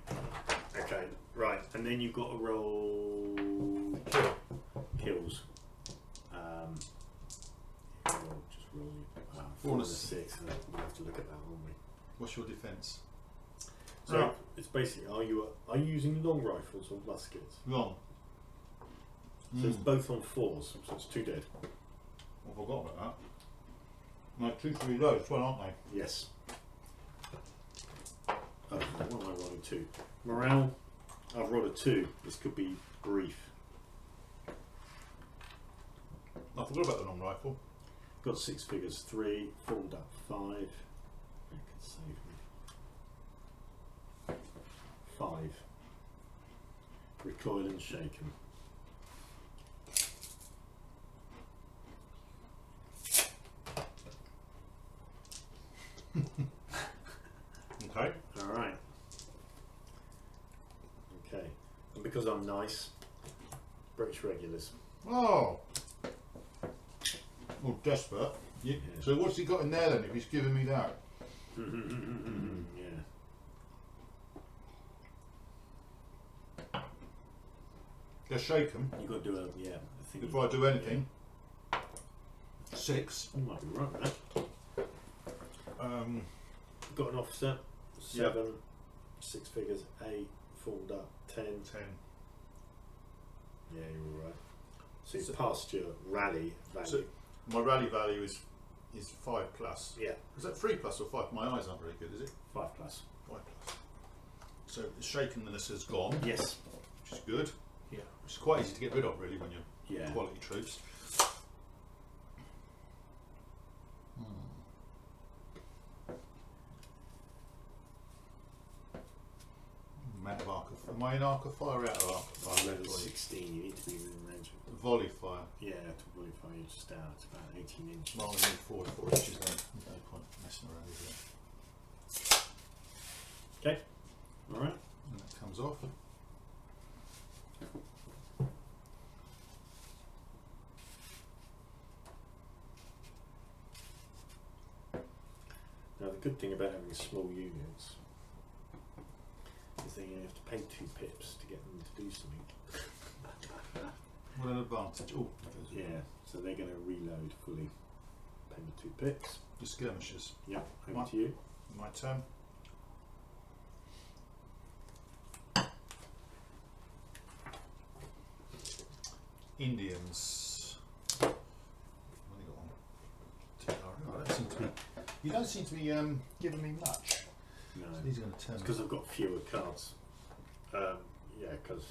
S3: Okay, right, and then you've got to roll kills. Just roll 4 and a 6. We'll have to look at that, won't we?
S2: What's your defence?
S3: So
S2: Right.
S3: it's basically, are you using long rifles or muskets?
S2: Long.
S3: So it's both on 4s, so it's 2 dead.
S2: I forgot about that. No, 2 to reload as well, aren't they?
S3: Yes. Oh, what am I rolling 2? Morale, I've rolled a 2. This could be brief.
S2: I forgot about the long rifle.
S3: Got 6 figures, 3, formed up 5. That could save me. 5. Recoil and shaken.
S2: Okay.
S3: Alright. Okay. And because I'm nice, British regulars.
S2: Oh. Well, desperate.
S3: Yeah.
S2: So what's he got in there then if he's giving me that?
S3: Yeah.
S2: They're shaken.
S3: You got to do a, yeah. I think
S2: Before I do anything. 6.
S3: You might be right, man. Got an officer, 7, 6 figures, 8, formed up, 10.
S2: 10.
S3: Yeah, you're all right. So you
S2: So-
S3: passed your rally value.
S2: So my rally value is 5+.
S3: Yeah,
S2: Is that 3+ or 5? My eyes aren't very good, is it?
S3: 5 plus.
S2: 5+. So the shakenness has gone,
S3: Yes.
S2: which is good.
S3: Yeah.
S2: Which is quite easy to get rid of really when you're
S3: Yeah.
S2: quality troops. Amount of arc of, am I in arc of fire or out of arc of fire?
S3: Level 16, you need to be within range.
S2: Volley fire.
S3: Yeah, to volley fire, you're just out. It's about 18 inches.
S2: Well, I need 4 inches then. No point messing around with it.
S3: Okay. All right.
S2: And that comes off.
S3: Now the good thing about having small units is that you have to pay 2 pips to get them to do something.
S2: What an advantage. Oh,
S3: Yeah, so they're going to reload fully. Pay me 2 pips.
S2: the skirmishers.
S3: Yeah, over
S2: Right.
S3: to you.
S2: My turn. Indians. What have you got on? I don't seem to be, you don't seem to be giving me much.
S3: No,
S2: So these are going to turn.
S3: it's because I've got fewer cards. Yeah, because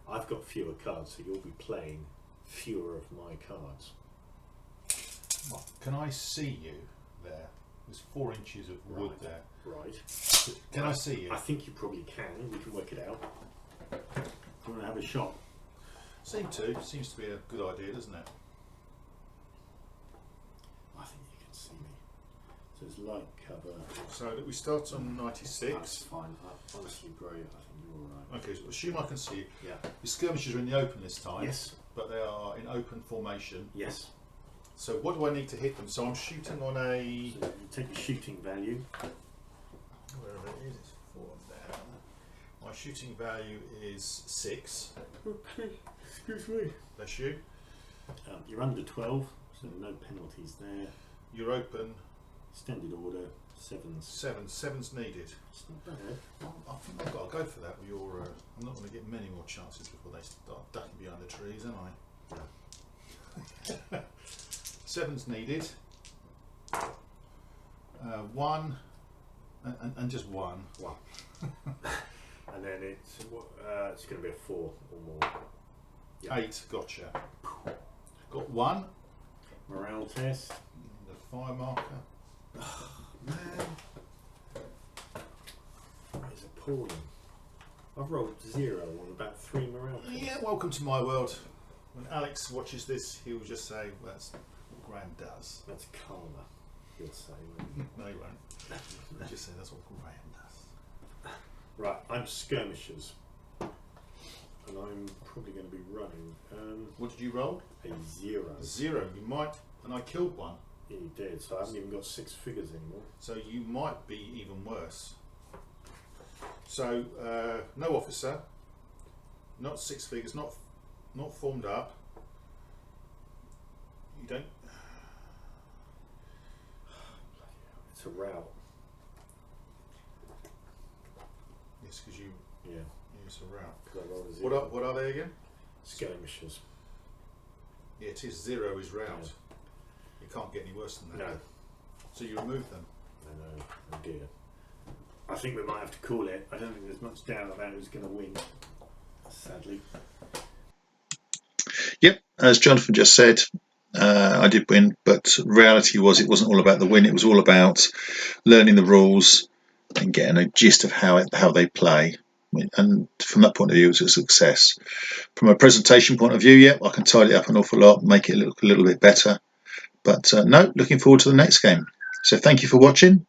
S3: I've got fewer cards, so you'll be playing fewer of my cards.
S2: What, can I see you there? There's 4 inches of wood
S3: Right.
S2: there.
S3: Right.
S2: Can I see it?
S3: I think you probably can. We can work it out. Do you want to have a shot?
S2: Seems to be a good idea, doesn't it?
S3: I think you can see me. So it's light cover.
S2: So we start on
S3: That's
S2: 96.
S3: fine. Honestly, bro, I think you're all right.
S2: Okay, so assume I can see you.
S3: Yeah.
S2: The skirmishers are in the open this time.
S3: Yes.
S2: But they are in open formation.
S3: Yes.
S2: So what do I need to hit them? So I'm shooting on a...
S3: So you take your shooting value.
S2: Wherever it is, it's 4 there. My shooting value is 6.
S3: Okay. Excuse me.
S2: Bless you.
S3: You're under 12, so no penalties there.
S2: You're open.
S3: Standard order, 7s.
S2: 7's needed.
S3: It's not bad.
S2: I think I've got to go for that with your... I'm not going to get many more chances before they start ducking behind the trees, am I? 7's needed. 1 and just 1.
S3: And then it's going to be a 4 or more. Yeah.
S2: 8, gotcha. Got 1.
S3: Morale test.
S2: The fire marker.
S3: Man, that is appalling. I've rolled 0 on about 3 morale tests.
S2: Yeah, welcome to my world. When Alex watches this, he'll just say, well, that's what Graham does.
S3: That's karma, he'll say. won't he?
S2: No, he won't. He'll just say, that's what Graham does.
S3: Right, I'm skirmishers. And I'm probably going to be running
S2: What did you roll?
S3: a 0.
S2: 0. You might, and I killed 1.
S3: Yeah, you did, so I haven't even got 6 figures anymore.
S2: So you might be even worse. So no officer, not 6 figures, not formed up. You don't.
S3: It's a rout.
S2: Yes, because you.
S3: Yeah,
S2: It's a route.
S3: 'cause I rolled a 0.
S2: What are they again?
S3: Skirmishers.
S2: Yeah, it is 0 is route.
S3: Yeah.
S2: You can't get any worse than that.
S3: No.
S2: So you remove them.
S3: I know, oh dear. I think we might have to call it. I don't think there's much doubt about who's going to win, sadly.
S1: Yep, as Jonathan just said, I did win, but reality was it wasn't all about the win. It was all about learning the rules and getting a gist of how they play. And from that point of view, it was a success. From a presentation point of view, yeah, I can tidy it up an awful lot, make it look a little bit better. But no, looking forward to the next game. So thank you for watching.